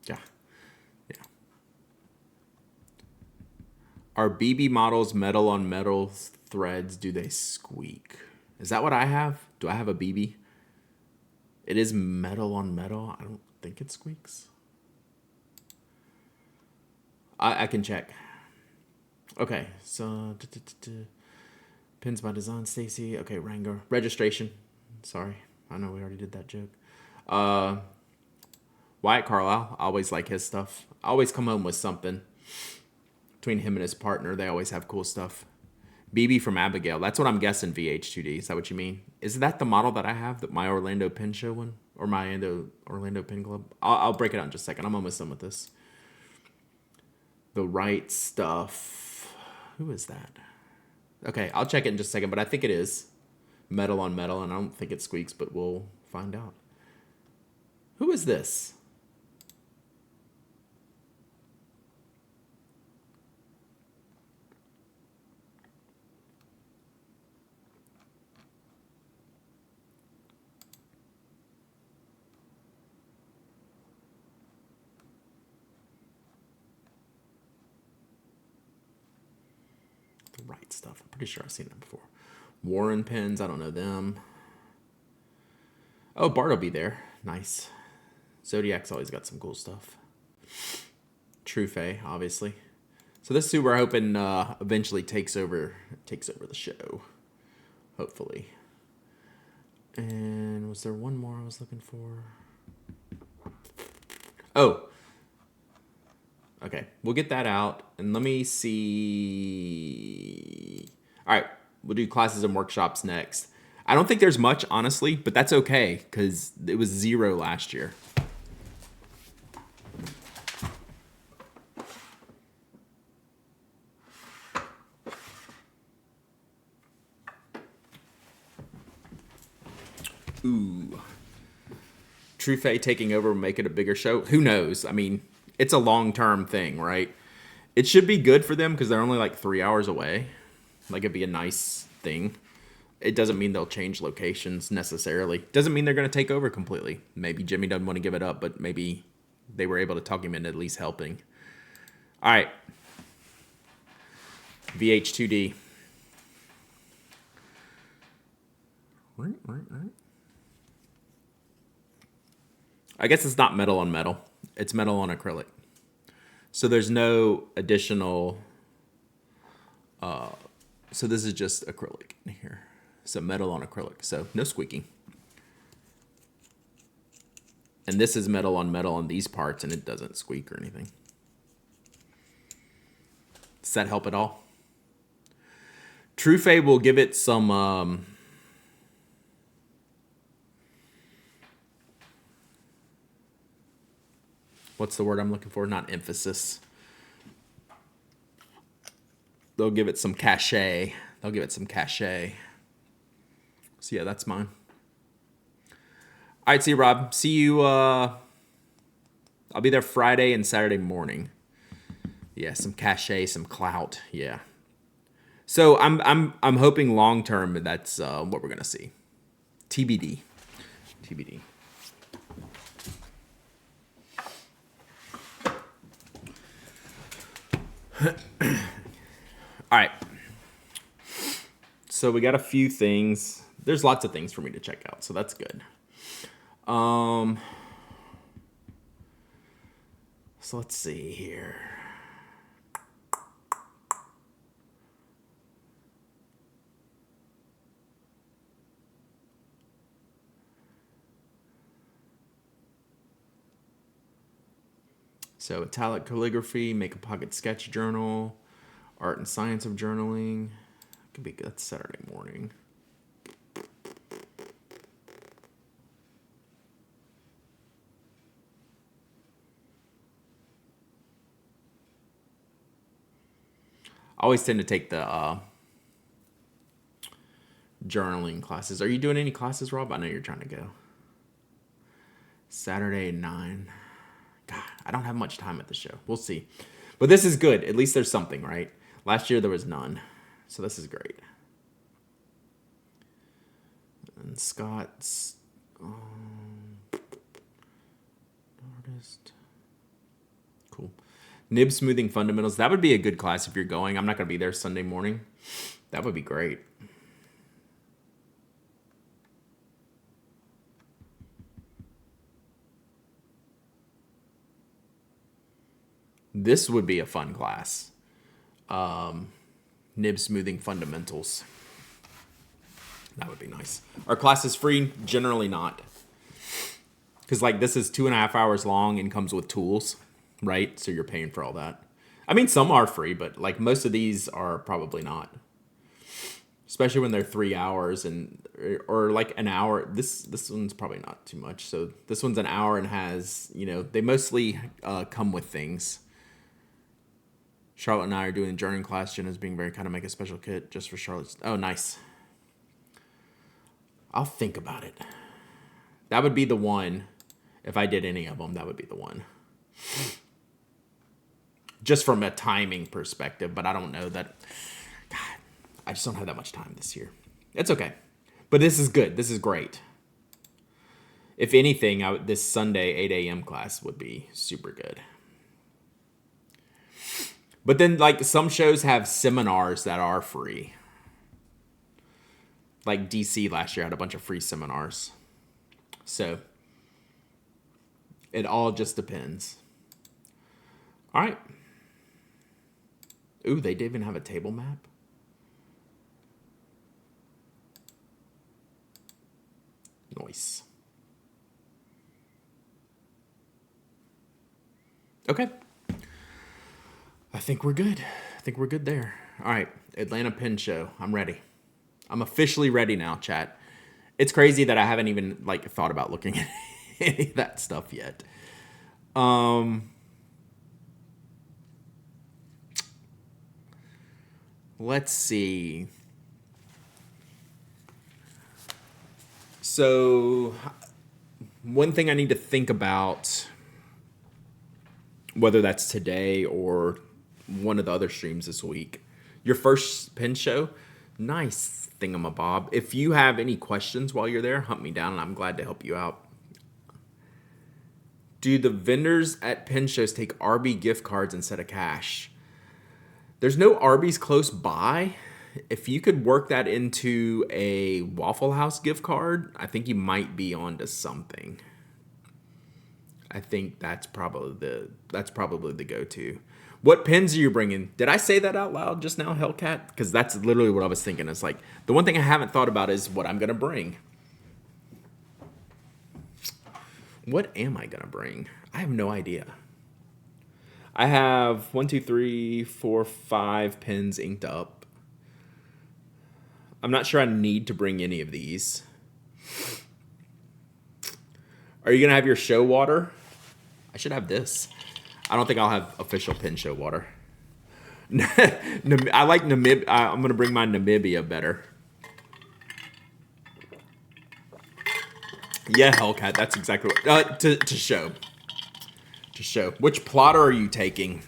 Yeah. Yeah. Are BB models metal on metal threads? Do they squeak? Is that what I have? Do I have a BB? It is metal on metal. I don't think it squeaks. I can check. Okay, so pins by design, Stacy. Okay, Wrangler registration. Sorry, I know we already did that joke. Wyatt Carlisle. I always like his stuff. I always come home with something. Between him and his partner, they always have cool stuff. BB from Abigail. That's what I'm guessing. VH2D. Is that what you mean? Is that the model that I have? That my Orlando Pin Show one, or my Orlando Pin Club? I'll break it out in just a second. I'm almost done with this. The Right Stuff. Who is that? Okay, I'll check it in just a second, but I think it is metal on metal, and I don't think it squeaks, but we'll find out. Who is this? The Right Stuff. I'm pretty sure I've seen them before. Warren Pens. I don't know them. Oh, Bart will be there. Nice. Zodiac's always got some cool stuff. True Fae, obviously. So this is who we're hoping eventually takes over the show. Hopefully. And was there one more I was looking for? Oh. Okay, we'll get that out. And let me see. All right, we'll do classes and workshops next. I don't think there's much, honestly, but that's okay because it was 0 last year. Ooh. TrueFae taking over will make it a bigger show. Who knows? I mean, it's a long-term thing, right? It should be good for them because they're only like 3 hours away. Like, it'd be a nice thing. It doesn't mean they'll change locations necessarily. Doesn't mean they're going to take over completely. Maybe Jimmy doesn't want to give it up, but maybe they were able to talk him into at least helping. All right. VH2D. Right. I guess it's not metal on metal. It's metal on acrylic. So there's no additional... so this is just acrylic in here. So metal on acrylic. So no squeaking. And this is metal on these parts, and it doesn't squeak or anything. Does that help at all? TrueFae will give it some... what's the word I'm looking for? Not emphasis. They'll give it some cachet. So yeah, that's mine. All right, see you, Rob. See you. I'll be there Friday and Saturday morning. Yeah, some cachet, some clout. Yeah. So I'm hoping long term that's what we're gonna see. TBD. All right. So we got a few things. There's lots of things for me to check out, so that's good. So let's see here. So italic calligraphy, make a pocket sketch journal, art and science of journaling. Could be good. That's Saturday morning. I always tend to take the journaling classes. Are you doing any classes, Rob? I know you're trying to go. Saturday at 9. God, I don't have much time at the show. We'll see. But this is good. At least there's something, right? Last year there was none. So this is great. And Scott's artist. Cool. Nib smoothing fundamentals. That would be a good class if you're going. I'm not going to be there Sunday morning. That would be great. This would be a fun class. Nib smoothing fundamentals. That would be nice. Our class is free? Generally not. Because like this is 2.5 hours long and comes with tools, right? So you're paying for all that. I mean, some are free, but like most of these are probably not. Especially when they're 3 hours and or like an hour. This one's probably not too much. So this one's an hour and has, they mostly come with things. Charlotte and I are doing a journaling class. Jenna's being very kind to make a special kit just for Charlotte's. Oh, nice. I'll think about it. That would be the one. If I did any of them, that would be the one. Just from a timing perspective, but I don't know that. God, I just don't have that much time this year. It's okay. But this is good. This is great. If anything, this Sunday 8 a.m. class would be super good. But then, like, some shows have seminars that are free. Like DC last year had a bunch of free seminars. So, it all just depends. All right. Ooh, they didn't even have a table map. Nice. Okay. I think we're good. There. All right. Atlanta Pen Show. I'm ready. I'm officially ready now, chat. It's crazy that I haven't even thought about looking at any of that stuff yet. Let's see. So one thing I need to think about, whether that's today or one of the other streams this week, your first pin show, nice thingamabob. If you have any questions while you're there, hunt me down and I'm glad to help you out. Do the vendors at pin shows take Arby gift cards instead of cash? There's no Arby's close by. If you could work that into a Waffle House gift card, I think you might be onto something. I think that's probably the go-to. What pins are you bringing? Did I say that out loud just now, Hellcat? Because that's literally what I was thinking. It's like the one thing I haven't thought about is what I'm gonna bring. What am I gonna bring? I have no idea. I have 1, 2, 3, 4, 5 pins inked up. I'm not sure I need to bring any of these. Are you gonna have your show water? I should have this. I don't think I'll have official pin show water. I like Namibia. I'm gonna bring my Namibia better. Yeah, Hellcat. That's exactly what. To show. To show. Which plotter are you taking?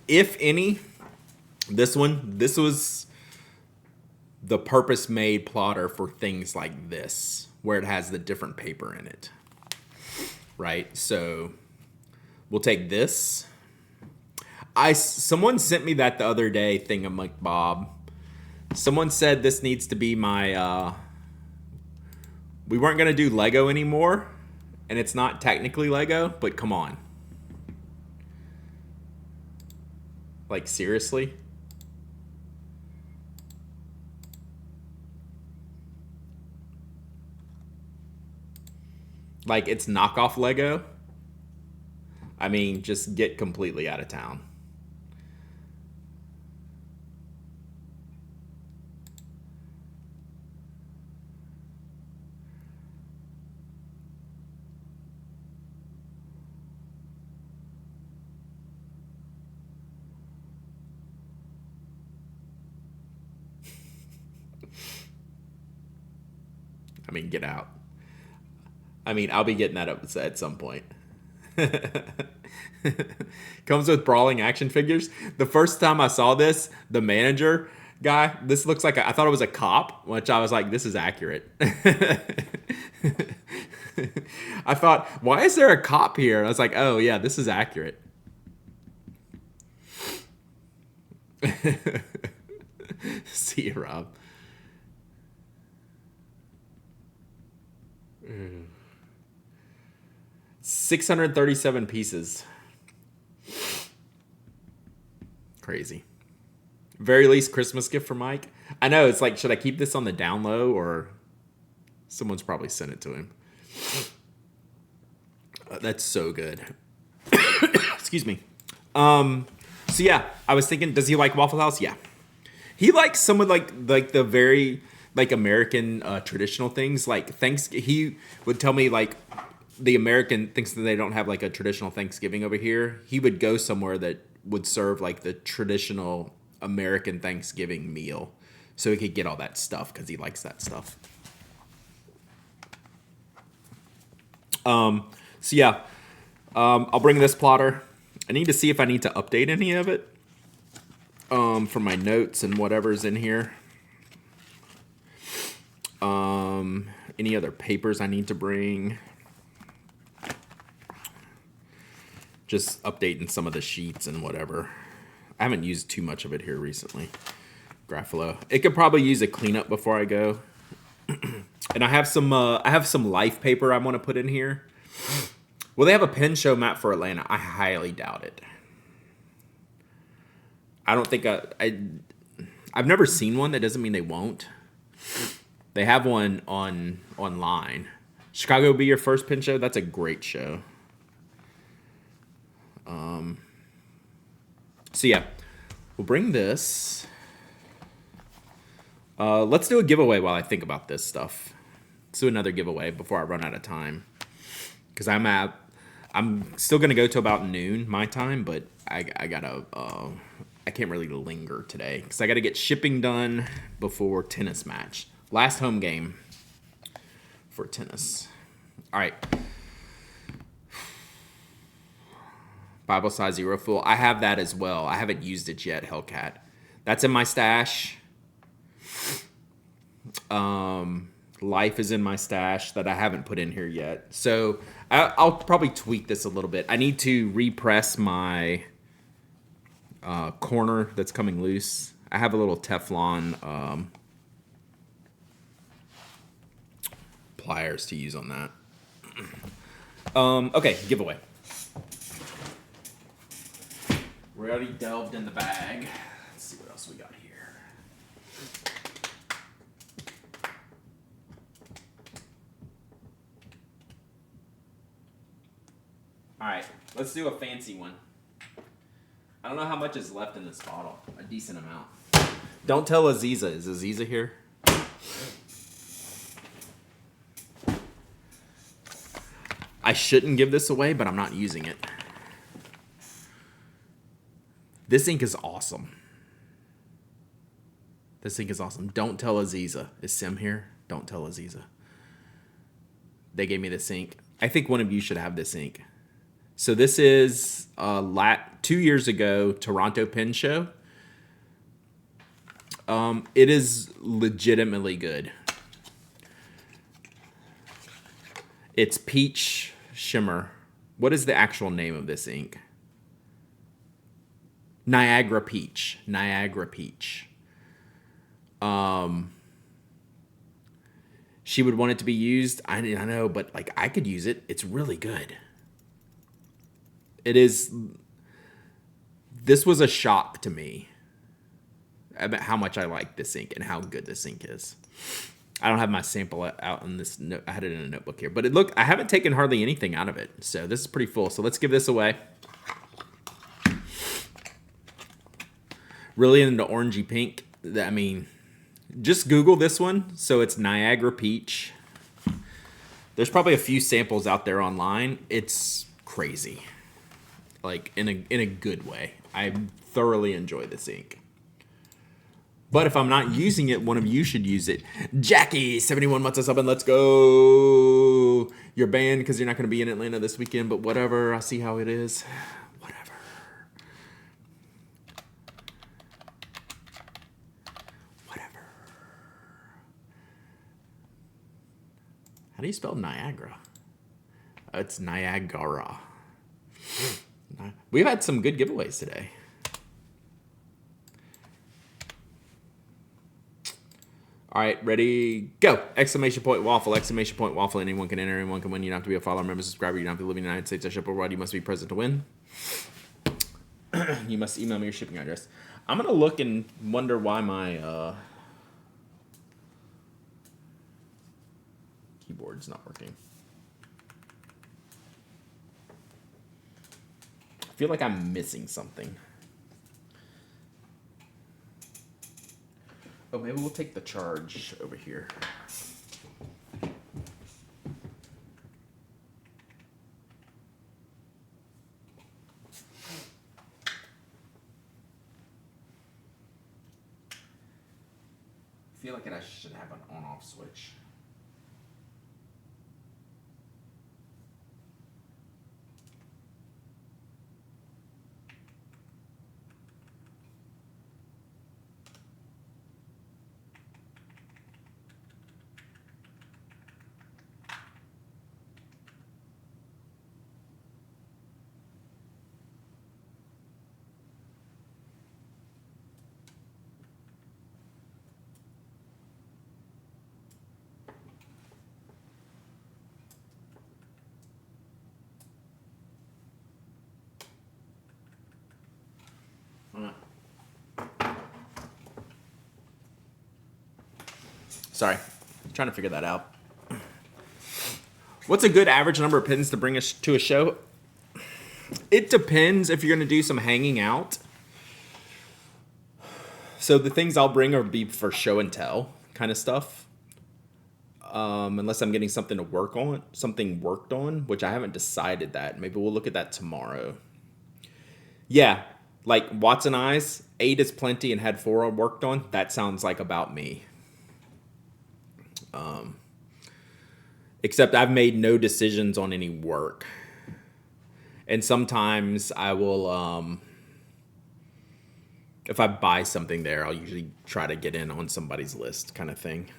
If any, this one. This was the purpose-made plotter for things like this, where it has the different paper in it. Right. So we'll take this. Someone sent me that the other day, thingamabob. Someone said this needs to be my. We weren't gonna do Lego anymore, and it's not technically Lego, but come on. Like, seriously? Like, it's knockoff Lego? I mean, just get completely out of town. I mean, get out. I mean, I'll be getting that up at some point. Comes with brawling action figures. The first time I saw this, the manager guy, this looks like I thought it was a cop, which I was like, this is accurate. I thought, why is there a cop here? I was like, oh yeah, this is accurate. See you, Rob. 637 pieces. Crazy. Very least Christmas gift for Mike. I know, it's like, should I keep this on the down low, or someone's probably sent it to him. That's so good. Excuse me. So yeah, I was thinking, does he like Waffle House? Yeah. He likes some of like the very like American traditional things. Like he would tell me like the American thinks that they don't have like a traditional Thanksgiving over here. He would go somewhere that would serve like the traditional American Thanksgiving meal, so he could get all that stuff because he likes that stuff. So yeah, I'll bring this plotter. I need to see if I need to update any of it for my notes and whatever's in here. Any other papers I need to bring. Just updating some of the sheets and whatever. I haven't used too much of it here recently. Grafalo. It could probably use a cleanup before I go. And I have some life paper I want to put in here. Will they have a pin show map for Atlanta? I highly doubt it. I don't think I've never seen one. That doesn't mean they won't. They have one online. Chicago will be your first pin show? That's a great show. So yeah, we'll bring this. Let's do a giveaway while I think about this stuff. Let's do another giveaway before I run out of time. Because I'm still gonna go to about noon my time, but I can't really linger today because I gotta get shipping done before tennis match. Last home game for tennis. All right. Bible size Zero Full. I have that as well. I haven't used it yet, Hellcat. That's in my stash. Life is in my stash that I haven't put in here yet. So I'll probably tweak this a little bit. I need to repress my corner that's coming loose. I have a little Teflon pliers to use on that. Okay, giveaway. We already delved in the bag. Let's see what else we got here. All right, let's do a fancy one. I don't know how much is left in this bottle. A decent amount. Don't tell Aziza. Is Aziza here? I shouldn't give this away, but I'm not using it. This ink is awesome. This ink is awesome. Don't tell Aziza. Is Sim here? Don't tell Aziza. They gave me this ink. I think one of you should have this ink. So this is 2 years ago Toronto Pen Show. It is legitimately good. It's Peach Shimmer. What is the actual name of this ink? Niagara Peach. Niagara Peach. She would want it to be used. I know, but like I could use it. It's really good. It is. This was a shock to me about how much I like this ink and how good this ink is. I don't have my sample out in this note. I had it in a notebook here, but I haven't taken hardly anything out of it. So this is pretty full. So let's give this away. Really into orangey pink. I mean, just Google this one. So it's Niagara Peach. There's probably a few samples out there online. It's crazy. Like in a good way. I thoroughly enjoy this ink. But if I'm not using it, one of you should use it. Jackie, 71 months us up and let's go. You're banned because you're not going to be in Atlanta this weekend, but whatever. I see how it is. Whatever. Whatever. How do you spell Niagara? It's Niagara. We've had some good giveaways today. All right, ready, go. Exclamation point waffle, exclamation point waffle. Anyone can enter, anyone can win. You don't have to be a follower, member, subscriber. You don't have to live in the United States or ship abroad. You must be present to win. You must email me your shipping address. I'm going to look and wonder why my keyboard's not working. I feel like I'm missing something. Oh, maybe we'll take the charge over here. I feel like I should have an on-off switch. Sorry, trying to figure that out. What's a good average number of pins to bring us to a show? It depends if you're going to do some hanging out. So the things I'll bring are be for show and tell kind of stuff. Unless I'm getting something to work on, something worked on, which I haven't decided that. Maybe we'll look at that tomorrow. Yeah, like Watson Eyes, 8 is plenty and had 4 worked on. That sounds like about me. except I've made no decisions on any work. And sometimes I will, if I buy something there, I'll usually try to get in on somebody's list kind of thing.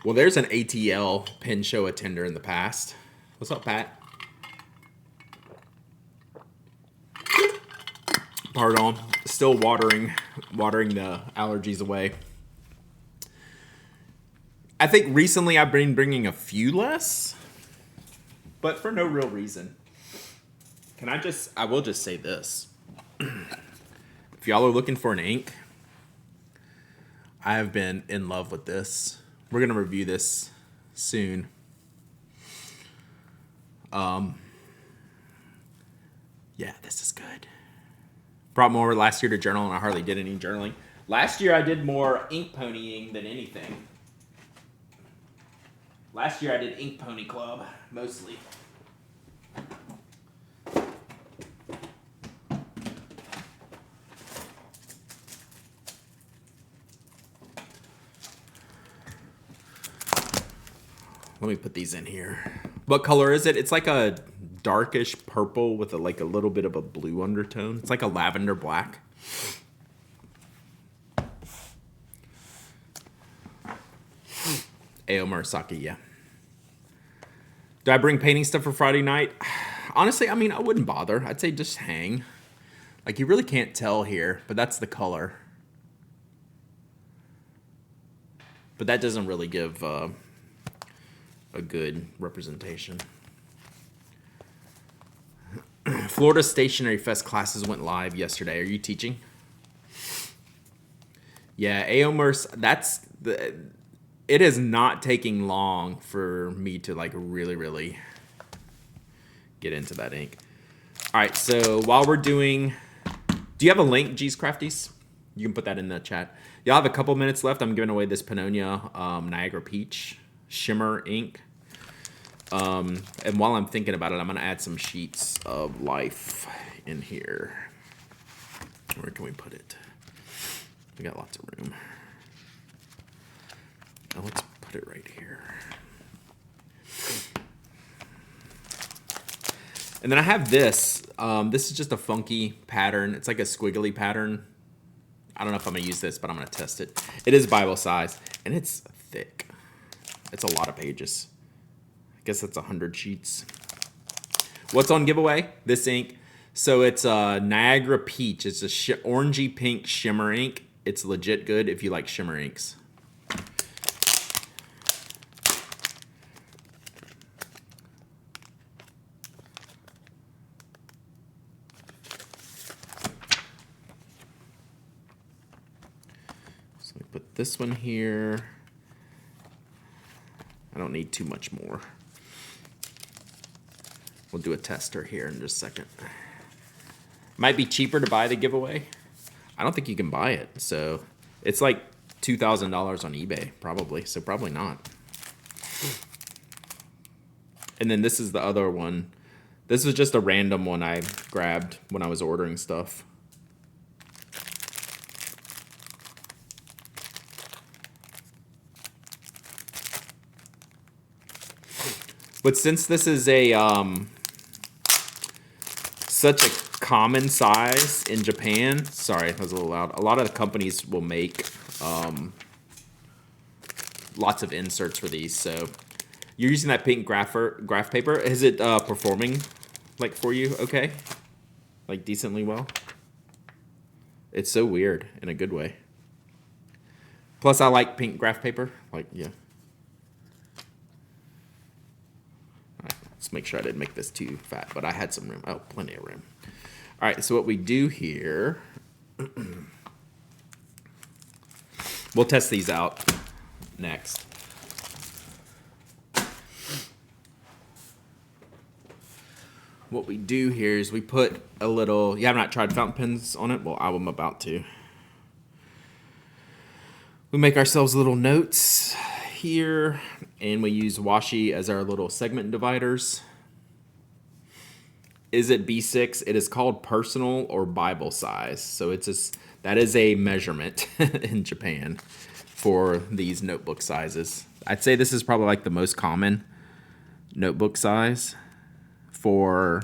Well, there's an ATL pen show attender in the past. What's up, Pat? Pardon. Still watering the allergies away. I think recently I've been bringing a few less, but for no real reason. I will just say this. If y'all are looking for an ink, I have been in love with this. We're going to review this soon. Yeah, this is good. Brought more last year to journal, and I hardly did any journaling. Last year I did more ink ponying than anything. Last year I did Ink Pony Club, mostly. Let me put these in here. What color is it? It's like a darkish purple with a little bit of a blue undertone. It's like a lavender black. Ao Murasaki, yeah. Do I bring painting stuff for Friday night? Honestly, I mean, I wouldn't bother. I'd say just hang. Like, you really can't tell here, but that's the color. But that doesn't really give a good representation. Florida Stationery Fest classes went live yesterday. Are you teaching? Yeah, AOMERS, it is not taking long for me to like really get into that ink. All right, so while we're doing, do you have a link, G's Crafties? You can put that in the chat. Y'all have a couple minutes left. I'm giving away this Pannonia Niagara Peach Shimmer ink. And while I'm thinking about it, I'm going to add some sheets of life in here. Where can we put it? We got lots of room. Now let's put it right here. And then I have this. This is just a funky pattern. It's like a squiggly pattern. I don't know if I'm going to use this, but I'm going to test it. It is Bible size, and it's thick. It's a lot of pages. I guess that's 100 sheets. What's on giveaway? This ink. So it's Niagara Peach. It's a orangey pink shimmer ink. It's legit good if you like shimmer inks. So we put this one here. I don't need too much more. We'll do a tester here in just a second. Might be cheaper to buy the giveaway. I don't think you can buy it. So it's like $2,000 on eBay, probably. So probably not. And then this is the other one. This was just a random one I grabbed when I was ordering stuff. But since this is a such a common size in Japan, sorry, that was a little loud. A lot of the companies will make lots of inserts for these. So you're using that pink graph paper. Is it performing like for you? Okay, like decently well. It's so weird in a good way. Plus, I like pink graph paper. Like, yeah. Let's make sure I didn't make this too fat, but I had some room. Oh, plenty of room. All right, so what we do here, we'll test these out next. What we do here is we put a little, you have not tried fountain pens on it? Well, I'm about to. We make ourselves little notes here, and we use washi as our little segment dividers. Is it B6? It is called personal or Bible size. So that is a measurement in Japan for these notebook sizes. I'd say this is probably like the most common notebook size for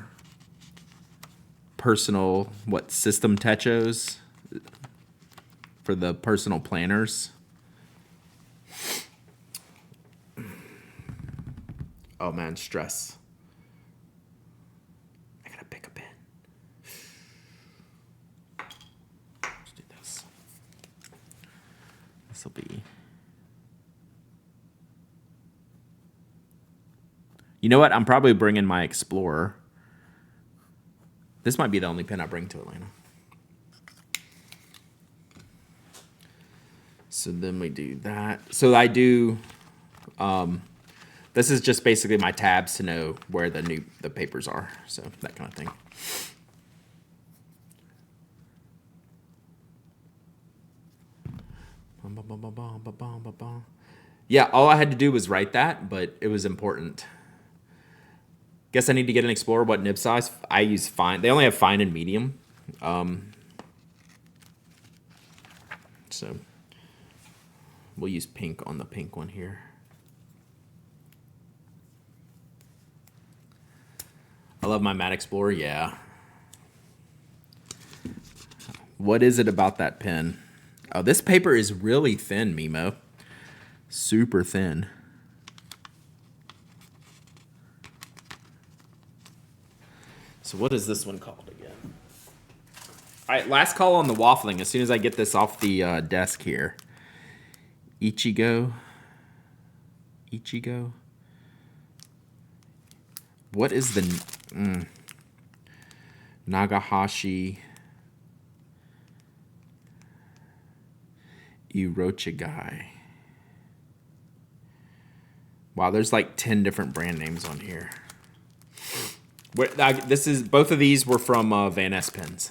personal, system techos, for the personal planners. Oh man, stress. I gotta pick a pen. Let's do this. This will be. You know what? I'm probably bringing my Explorer. This might be the only pen I bring to Atlanta. So then we do that. So I do. This is just basically my tabs to know where the papers are. So that kind of thing. Yeah, all I had to do was write that, but it was important. Guess I need to get an Explorer. What nib size? I use fine. They only have fine and medium. So we'll use pink on the pink one here. I love my Matte Explorer. Yeah. What is it about that pen? Oh, this paper is really thin, Mimo. Super thin. So what is this one called again? All right, last call on the waffling. As soon as I get this off the desk here. Ichigo. What is the Nagahashi Irochigai? Wow, there's like 10 different brand names on here. Both of these were from Van Ness pens.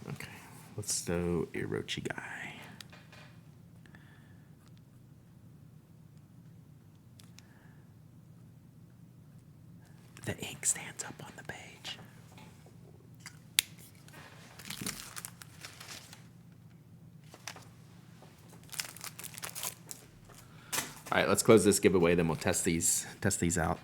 Okay, let's do Irochigai. The ink stands up on the page. All right, let's close this giveaway, then we'll test these out.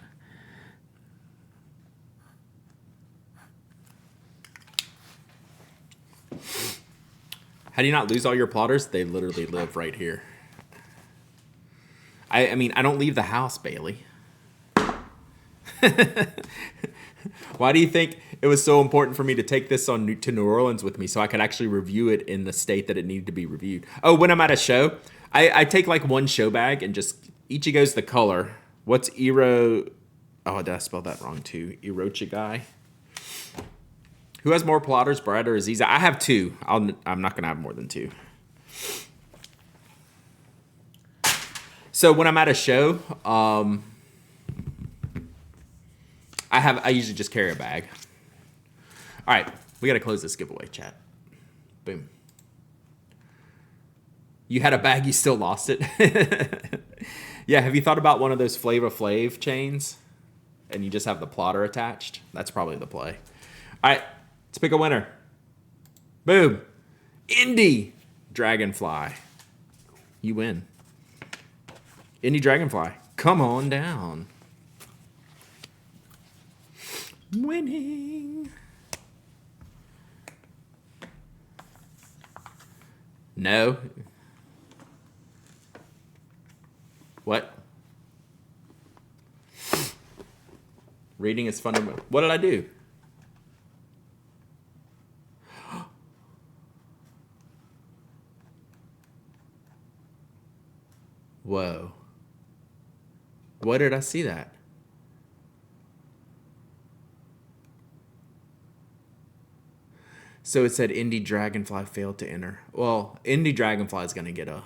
How do you not lose all your plotters? They literally live right here. I mean, I don't leave the house, Bailey. Why do you think it was so important for me to take this to New Orleans with me so I could actually review it in the state that it needed to be reviewed? Oh, when I'm at a show, I take like one show bag and just Ichigo's the color. What's Iro? Oh, did I spell that wrong too? Irochigai. Who has more plotters, Brad or Aziza? I have two. I'm not gonna have more than two. So when I'm at a show, I usually just carry a bag. All right, we got to close this giveaway, chat. Boom. You had a bag, you still lost it. Yeah, have you thought about one of those Flava Flav chains? And you just have the plotter attached? That's probably the play. All right, let's pick a winner. Boom. Indy Dragonfly. You win. Indy Dragonfly, come on down. Winning. No. What? Reading is fundamental. What did I do? Whoa. Where did I see that? So it said Indy Dragonfly failed to enter. Well, Indy Dragonfly is going to get a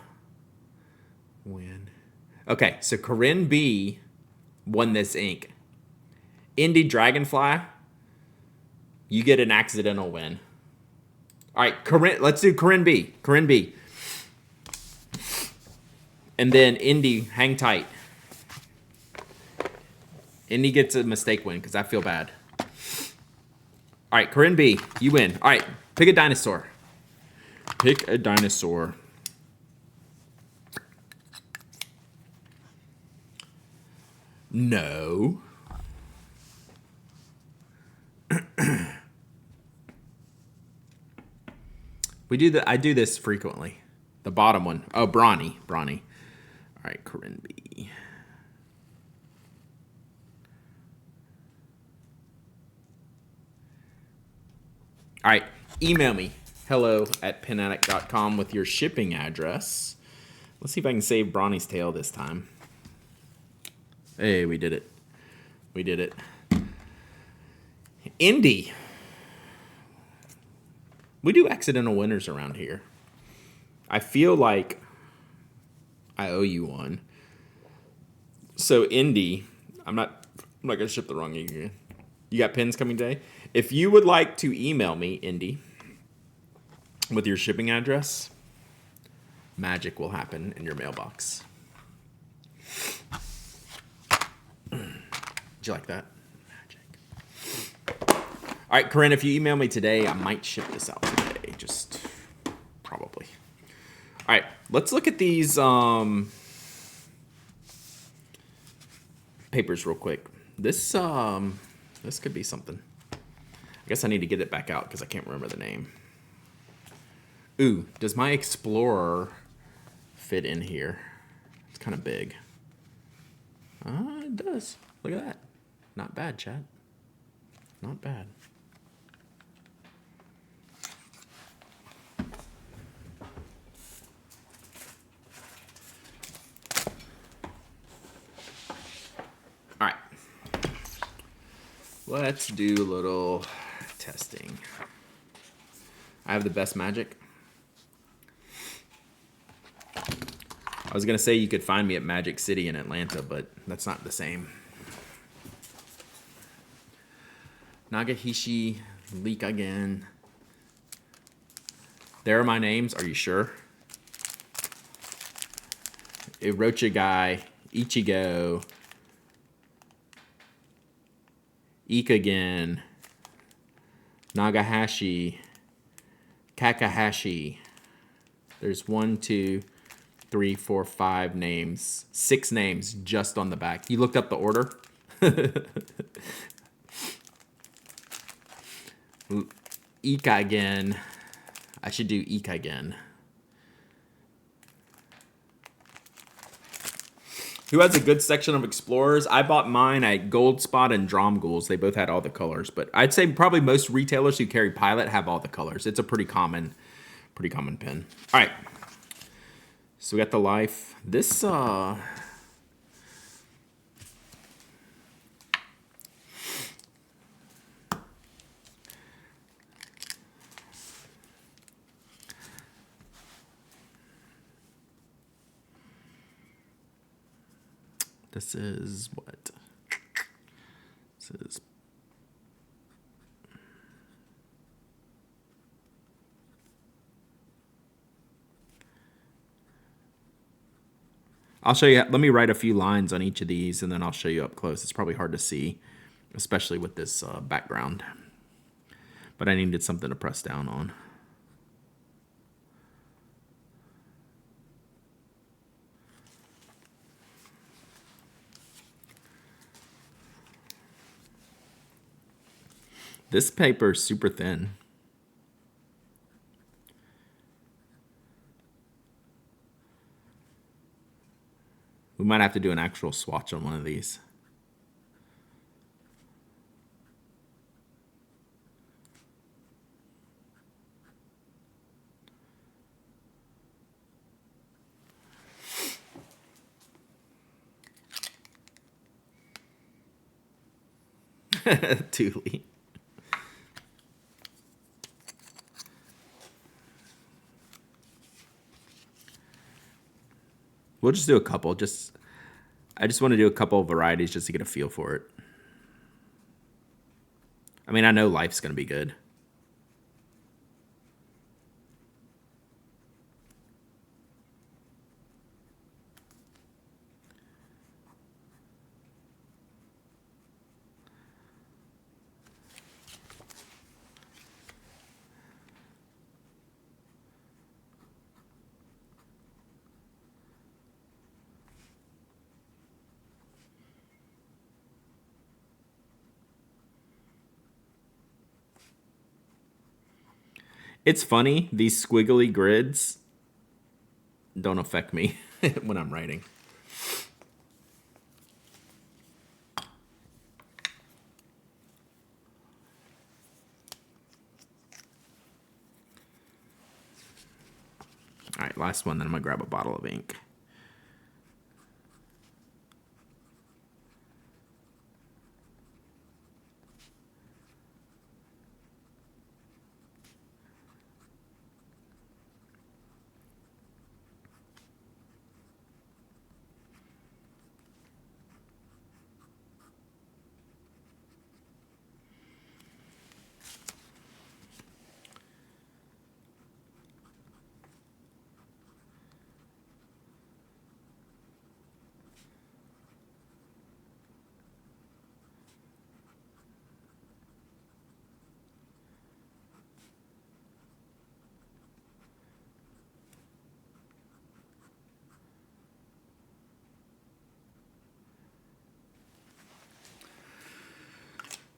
win. Okay, so Corinne B won this ink. Indy Dragonfly, you get an accidental win. All right, Corinne, let's do Corinne B. Corinne B. And then Indy, hang tight. Indy gets a mistake win because I feel bad. All right, Corinne B, you win. All right, pick a dinosaur. Pick a dinosaur. No. I do this frequently. The bottom one. Oh, Brawny. All right, Corinne B. All right, email me, hello@penaddict.com with your shipping address. Let's see if I can save Brawny's tail this time. Hey, we did it. Indy. We do accidental winners around here. I feel like I owe you one. So Indy, I'm not gonna ship the wrong again. You got pins coming today? If you would like to email me, Indy, with your shipping address, magic will happen in your mailbox. Did you like that? Magic. All right, Corinne, if you email me today, I might ship this out today. Just probably. All right, let's look at these papers real quick. This could be something. I guess I need to get it back out because I can't remember the name. Ooh, does my Explorer fit in here? It's kind of big. It does. Look at that. Not bad, chat. Not bad. All right. Let's do a little testing. I have the best magic. I was going to say you could find me at Magic City in Atlanta, but that's not the same. Nagahishi, leak again. There are my names. Are you sure? Orochigai, Ichigo, Ikagen, Nagahashi, Kakahashi. There's 1, 2, 3, 4, 5 names. 6 names just on the back. You looked up the order? Ikagen. I should do Ikagen. Who has a good section of Explorers? I bought mine at Gold Spot and Dromgools. They both had all the colors, but I'd say probably most retailers who carry Pilot have all the colors. It's a pretty common pin. All right. So we got the life. This This is what? This is I'll show you. Let me write a few lines on each of these, and then I'll show you up close. It's probably hard to see, especially with this background. But I needed something to press down on. This paper is super thin. We might have to do an actual swatch on one of these. Dooley. We'll just do a couple. I just want to do a couple of varieties just to get a feel for it. I mean, I know life's going to be good. It's funny, these squiggly grids don't affect me when I'm writing. All right, last one, then I'm gonna grab a bottle of ink.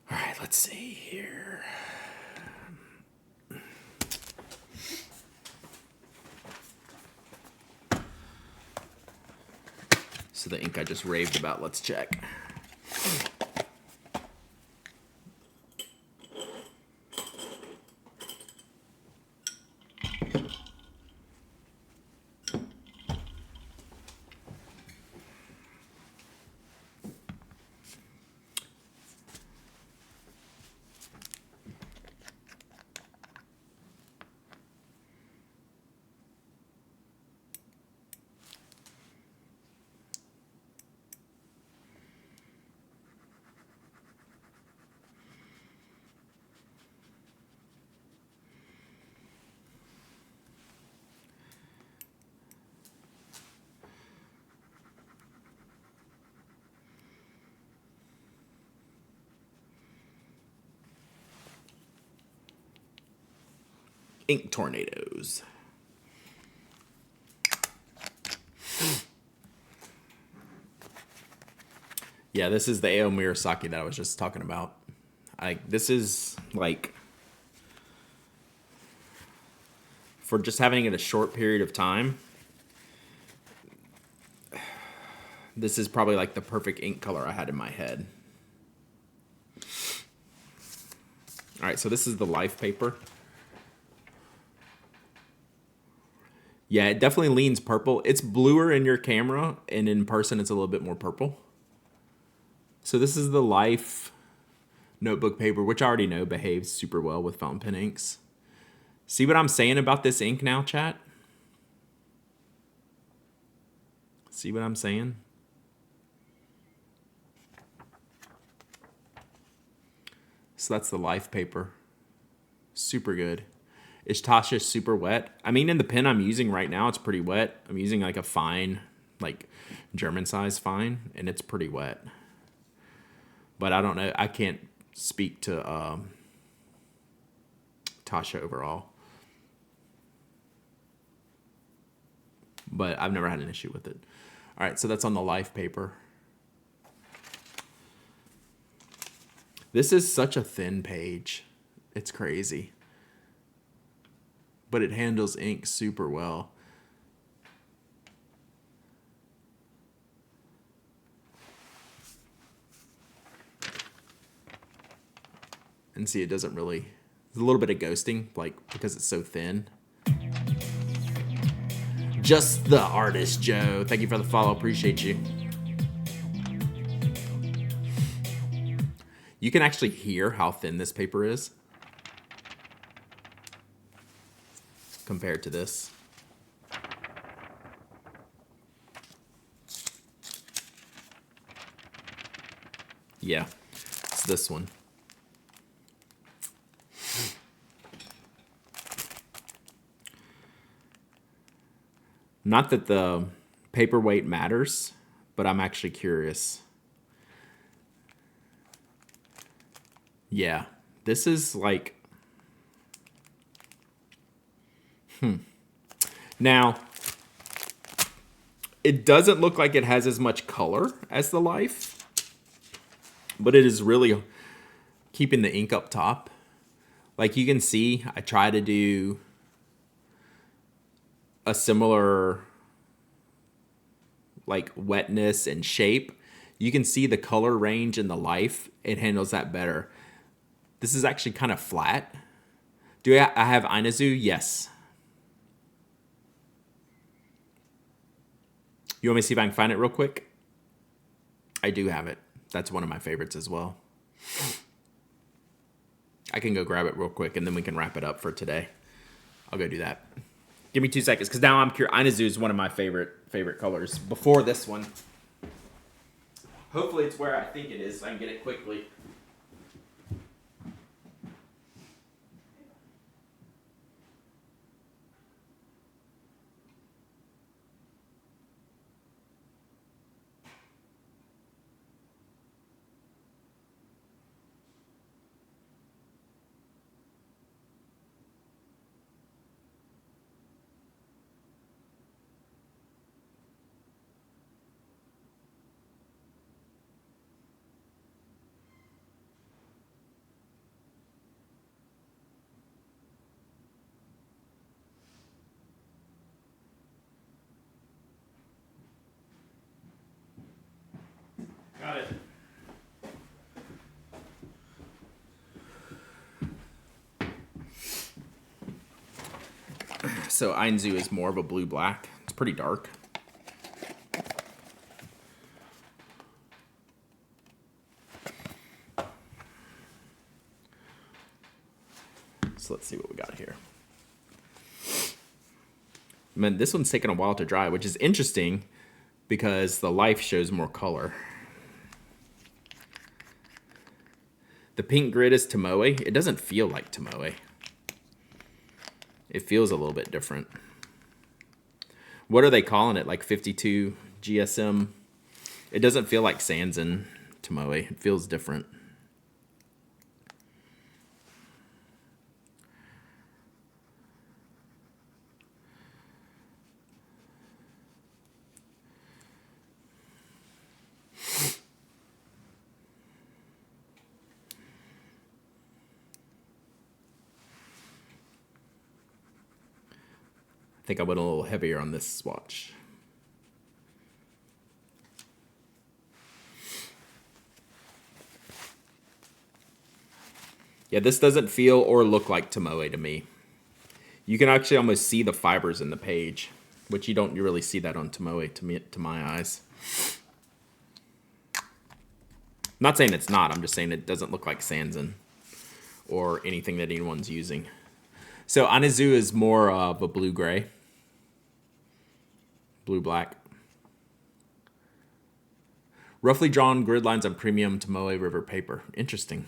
All right, let's see here. So the ink I just raved about, let's check. Ink tornadoes. Yeah, this is the Ao Murasaki that I was just talking about. This is like, for just having it a short period of time, this is probably like the perfect ink color I had in my head. All right, so this is the Life paper. Yeah, it definitely leans purple. It's bluer in your camera, and in person it's a little bit more purple. So this is the Life notebook paper, which I already know behaves super well with fountain pen inks. See what I'm saying about this ink now, chat? See what I'm saying? So that's the Life paper. Super good. Is Tasha super wet? I mean, in the pen I'm using right now, it's pretty wet. I'm using like a fine, like German size fine, and it's pretty wet. But I don't know. I can't speak to Tasha overall. But I've never had an issue with it. All right, so that's on the Life paper. This is such a thin page. It's crazy. But it handles ink super well. And see, it doesn't really, there's a little bit of ghosting, like, because it's so thin. Just the Artist, Joe. Thank you for the follow. Appreciate you. You can actually hear how thin this paper is compared to this. Yeah, it's this one. Not that the paperweight matters, but I'm actually curious. Yeah, this is like, Now, it doesn't look like it has as much color as the Life, but it is really keeping the ink up top. Like you can see, I try to do a similar like wetness and shape. You can see the color range in the Life. It handles that better. This is actually kind of flat. Do I have Inazu? Yes. You want me to see if I can find it real quick? I do have it. That's one of my favorites as well. I can go grab it real quick and then we can wrap it up for today. I'll go do that. Give me 2 seconds because now I'm curious. Inazu is one of my favorite colors before this one. Hopefully it's where I think it is so I can get it quickly. Got it. So Ainzu is more of a blue-black. It's pretty dark. So let's see what we got here. Man, this one's taking a while to dry, which is interesting because the Life shows more color. The pink grid is Tomoe. It doesn't feel like Tomoe. It feels a little bit different. What are they calling it? Like 52 GSM? It doesn't feel like Sanzen Tomoe. It feels different. I think I went a little heavier on this swatch. Yeah, this doesn't feel or look like Tomoe to me. You can actually almost see the fibers in the page, which you don't really see that on Tomoe to my eyes. I'm not saying it's not, I'm just saying it doesn't look like Sanzen or anything that anyone's using. So Inazu is more of a blue-gray. Blue-black. Roughly drawn grid lines on premium Tomoe River paper. Interesting.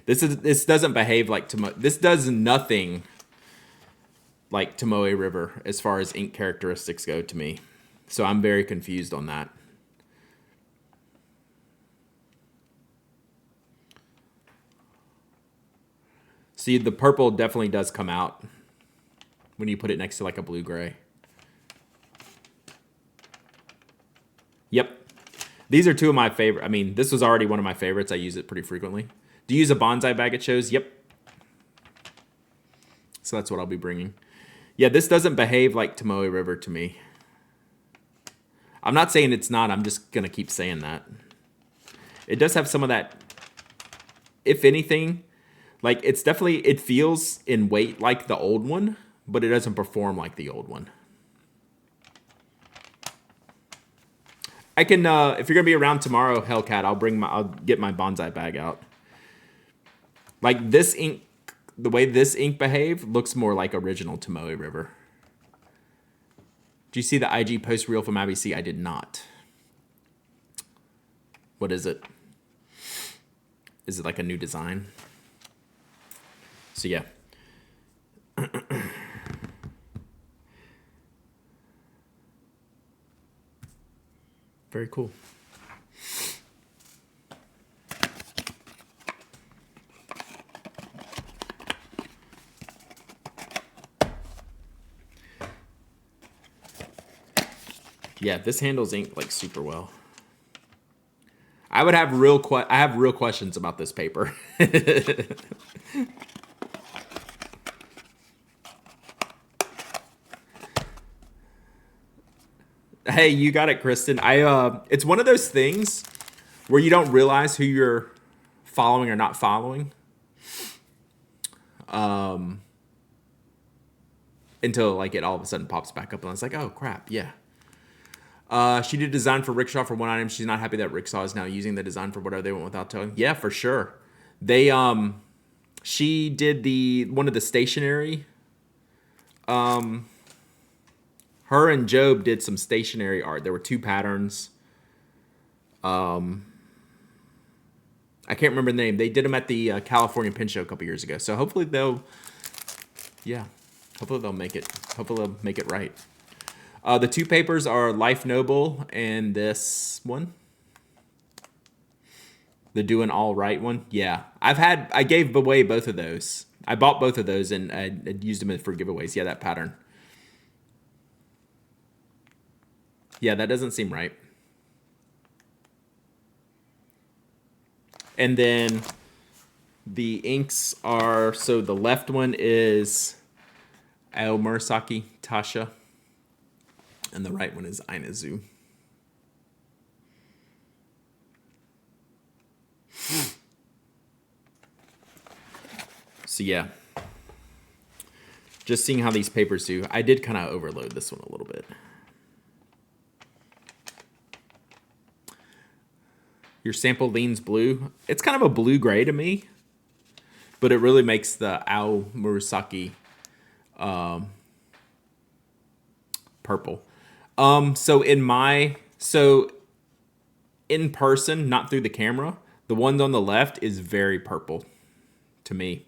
This doesn't behave like Tomoe. This does nothing like Tomoe River as far as ink characteristics go to me. So I'm very confused on that. See, the purple definitely does come out when you put it next to like a blue-gray. Yep. These are two of my favorite. I mean, this was already one of my favorites. I use it pretty frequently. Do you use a bonsai bag at shows? Yep. So that's what I'll be bringing. Yeah, this doesn't behave like Tomoe River to me. I'm not saying it's not. I'm just going to keep saying that. It does have some of that, if anything, like it's definitely, it feels in weight like the old one, but it doesn't perform like the old one. I can, if you're gonna be around tomorrow, Hellcat, I'll get my bonsai bag out. Like this ink, the way this ink behaved looks more like original Tomoe River. Do you see the IG post reel from Abby C? I did not. What is it? Is it like a new design? So yeah. Very cool. Yeah, this handles ink like super well. I would have real questions about this paper. Hey, you got it, Kristen. It's one of those things where you don't realize who you're following or not following until like it all of a sudden pops back up, and I was like, oh crap, yeah. She did design for Rickshaw for one item. She's not happy that Rickshaw is now using the design for whatever they want without towing. Yeah, for sure. They she did the one of the stationery. Her and Job did some stationery art. There were two patterns. I can't remember the name. They did them at the California Pin Show a couple years ago. So hopefully yeah, hopefully they'll make it. Hopefully they'll make it right. The two papers are Life Noble and this one. The Doing All Right one. Yeah, I gave away both of those. I bought both of those and I used them for giveaways. Yeah, that pattern. Yeah, that doesn't seem right. And then the inks are, so the left one is Ao Murasaki Tasha, and the right one is Inazu. So yeah, just seeing how these papers do. I did kind of overload this one a little bit. Your sample leans blue. It's kind of a blue-gray to me, but it really makes the Ao Murasaki purple. So in person, not through the camera, the one on the left is very purple to me.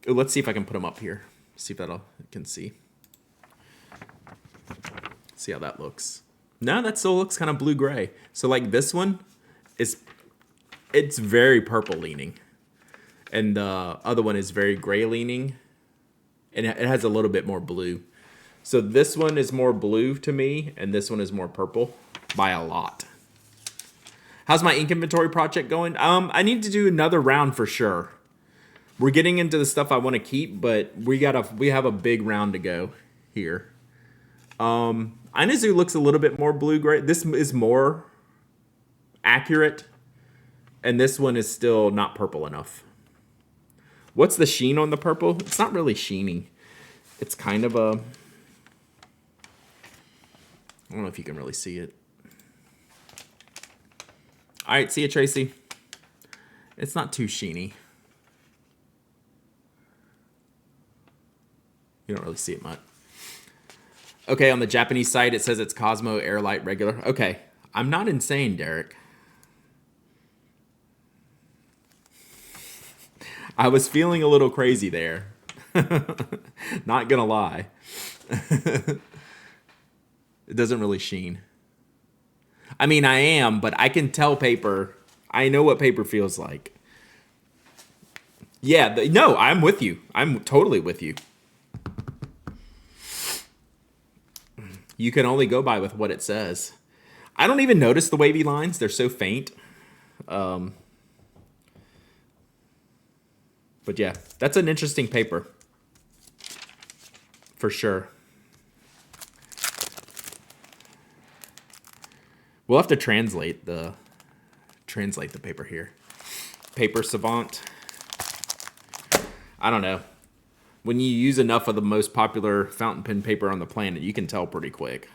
Ooh, let's see if I can put them up here. See if I can see. See how that looks. No, that still looks kind of blue-gray. So like this one it's very purple leaning. And the other one is very gray leaning. And it has a little bit more blue. So this one is more blue to me, and this one is more purple by a lot. How's my ink inventory project going? I need to do another round for sure. We're getting into the stuff I want to keep, but we have a big round to go here. Inazu looks a little bit more blue-gray. This is more accurate, and this one is still not purple enough. What's the sheen on the purple? It's not really sheeny. It's kind of a... I don't know if you can really see it. All right, see you, Tracy. It's not too sheeny. You don't really see it much. Okay, on the Japanese site, it says it's Cosmo Airlight Regular. Okay, I'm not insane, Derek. I was feeling a little crazy there. Not gonna lie. It doesn't really sheen. I mean, I am, but I can tell paper. I know what paper feels like. Yeah, no, I'm with you. I'm totally with you. You can only go by with what it says. I don't even notice the wavy lines. They're so faint. But yeah, that's an interesting paper. For sure. We'll have to translate the paper here. Paper Savant. I don't know. When you use enough of the most popular fountain pen paper on the planet, you can tell pretty quick.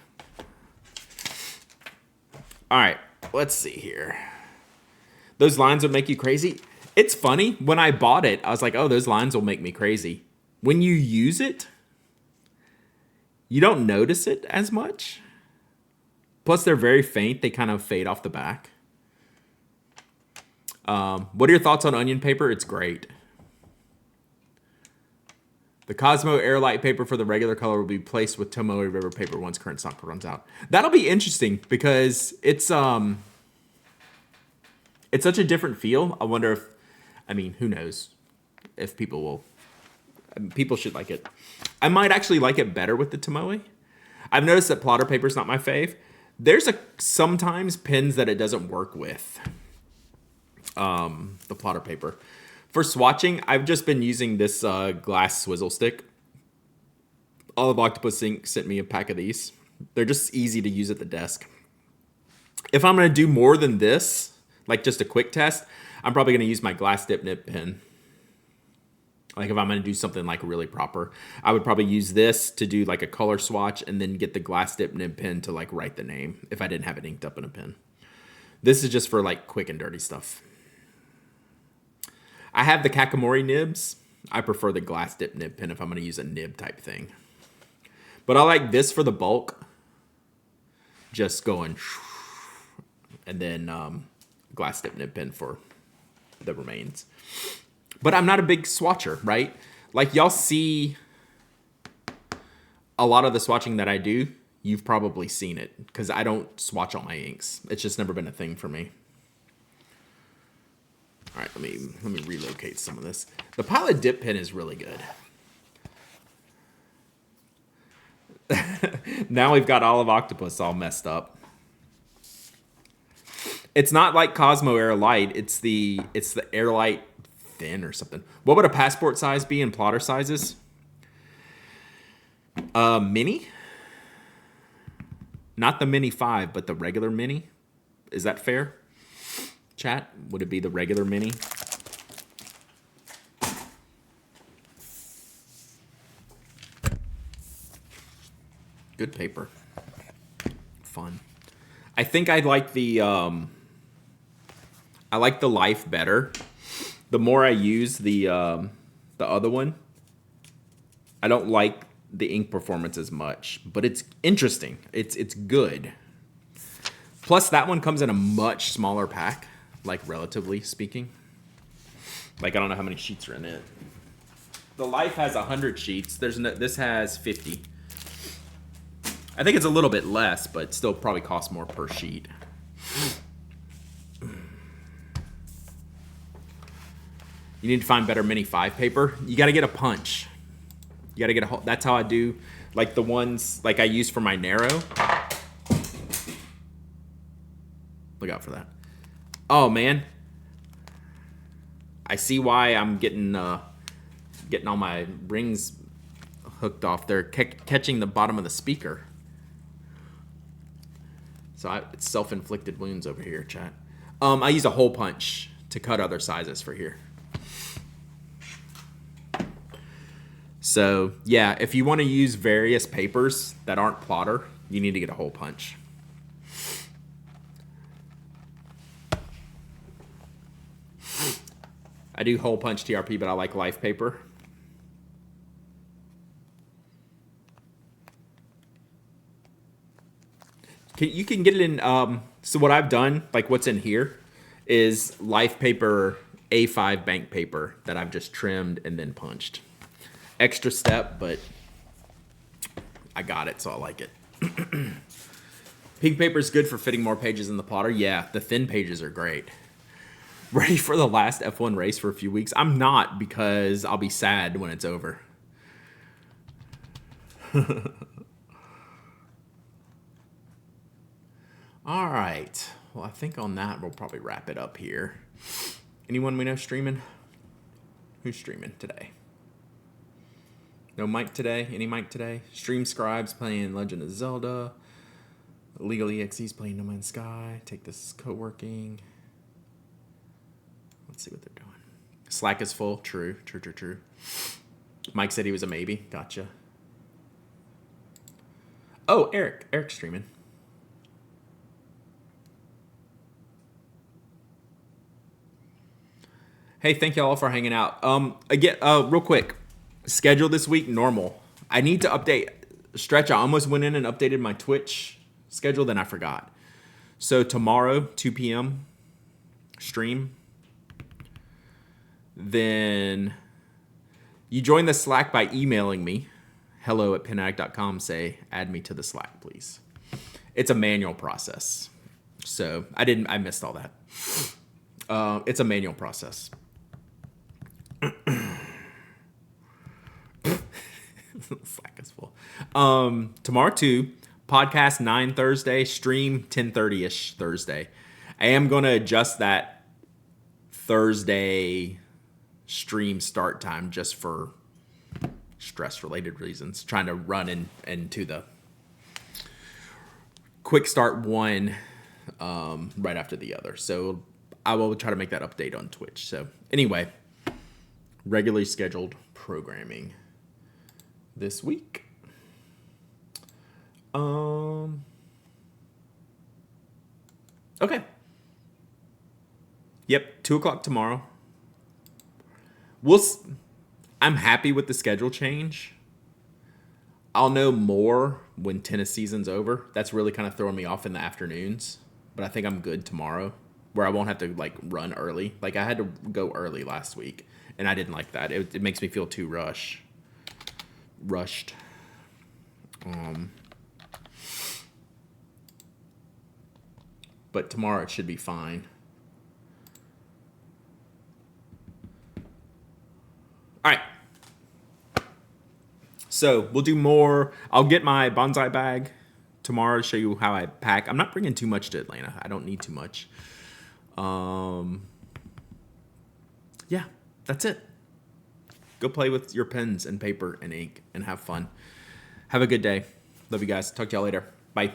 All right, let's see here. Those lines would make you crazy. It's funny. When I bought it, I was like, oh, those lines will make me crazy. When you use it, you don't notice it as much. Plus, they're very faint. They kind of fade off the back. What are your thoughts on onion paper? It's great. The Cosmo Airlight paper for the regular color will be placed with Tomoe River paper once current stock runs out. That'll be interesting because it's such a different feel. I wonder if, I mean, who knows if people should like it. I might actually like it better with the Tomoe. I've noticed that plotter paper is not my fave. There's sometimes pens that it doesn't work with. The plotter paper. For swatching, I've just been using this glass swizzle stick. Olive Octopus Ink sent me a pack of these. They're just easy to use at the desk. If I'm going to do more than this, like just a quick test, I'm probably going to use my glass dip nib pen. Like if I'm going to do something like really proper, I would probably use this to do like a color swatch and then get the glass dip nib pen to like write the name if I didn't have it inked up in a pen. This is just for like quick and dirty stuff. I have the Kakamori nibs. I prefer the glass dip nib pen if I'm going to use a nib type thing. But I like this for the bulk. Just going, and then glass dip nib pen for the remains. But I'm not a big swatcher, right? Like y'all see a lot of the swatching that I do, you've probably seen it because I don't swatch all my inks. It's just never been a thing for me. All right, let me relocate some of this. The Pilot dip pen is really good. Now we've got Olive Octopus all messed up. It's not like Cosmo Air Light. It's the Air Light Thin or something. What would a passport size be in plotter sizes? Mini? Not the Mini 5, but the regular Mini. Is that fair? Chat, would it be the regular Mini? Good paper. Fun. I think I like the Life better. The more I use the other one, I don't like the ink performance as much, but it's interesting. It's good. Plus, that one comes in a much smaller pack, like relatively speaking. Like I don't know how many sheets are in it. The Life has 100 sheets. This has 50. I think it's a little bit less, but still probably costs more per sheet. You need to find better Mini 5 paper. You got to get a punch. You got to get a. That's how I do, like the ones like I use for my Narrow. Look out for that. Oh man, I see why I'm getting all my rings hooked off. They're catching the bottom of the speaker. So it's self-inflicted wounds over here, chat. I use a hole punch to cut other sizes for here. So yeah, if you want to use various papers that aren't plotter, you need to get a hole punch. I do hole punch TRP, but I like Life paper. You can get it in, so what I've done, like what's in here, is Life paper, A5 bank paper that I've just trimmed and then punched. Extra step, but I got it, so I like it. Pink paper is good for fitting more pages in the plotter. Yeah, the thin pages are great. Ready for the last F1 race for a few weeks? I'm not, because I'll be sad when it's over. All right. Well, I think on that, we'll probably wrap it up here. Anyone we know streaming? Who's streaming today? No Mike today? Any Mike today? Stream Scribes playing Legend of Zelda. Legal EXE's playing No Man's Sky. Take This Co-working. Let's see what they're doing. Slack is full. True. Mike said he was a maybe. Gotcha. Oh, Eric. Eric's streaming. Hey, thank y'all for hanging out. Again, real quick, schedule this week normal. I need to update. Stretch, I almost went in and updated my Twitch schedule, then I forgot. So tomorrow, 2 p.m. stream. Then you join the Slack by emailing me, hello@penaddict.com. Say, add me to the Slack, please. It's a manual process. So I missed all that. It's a manual process. Slack is full. Tomorrow 2, podcast 9 Thursday, stream 10:30ish Thursday. I am going to adjust that Thursday stream start time just for stress related reasons, trying to run into the quick start one right after the other. So I will try to make that update on Twitch. So anyway, regularly scheduled programming this week. Okay. Yep, 2:00 tomorrow. I'm happy with the schedule change. I'll know more when tennis season's over. That's really kind of throwing me off in the afternoons. But I think I'm good tomorrow, where I won't have to like run early. Like I had to go early last week, and I didn't like that. It makes me feel too rushed. But tomorrow it should be fine. All right. So we'll do more. I'll get my bonsai bag tomorrow to show you how I pack. I'm not bringing too much to Atlanta. I don't need too much. Yeah, that's it. Go play with your pens and paper and ink and have fun. Have a good day. Love you guys. Talk to y'all later. Bye.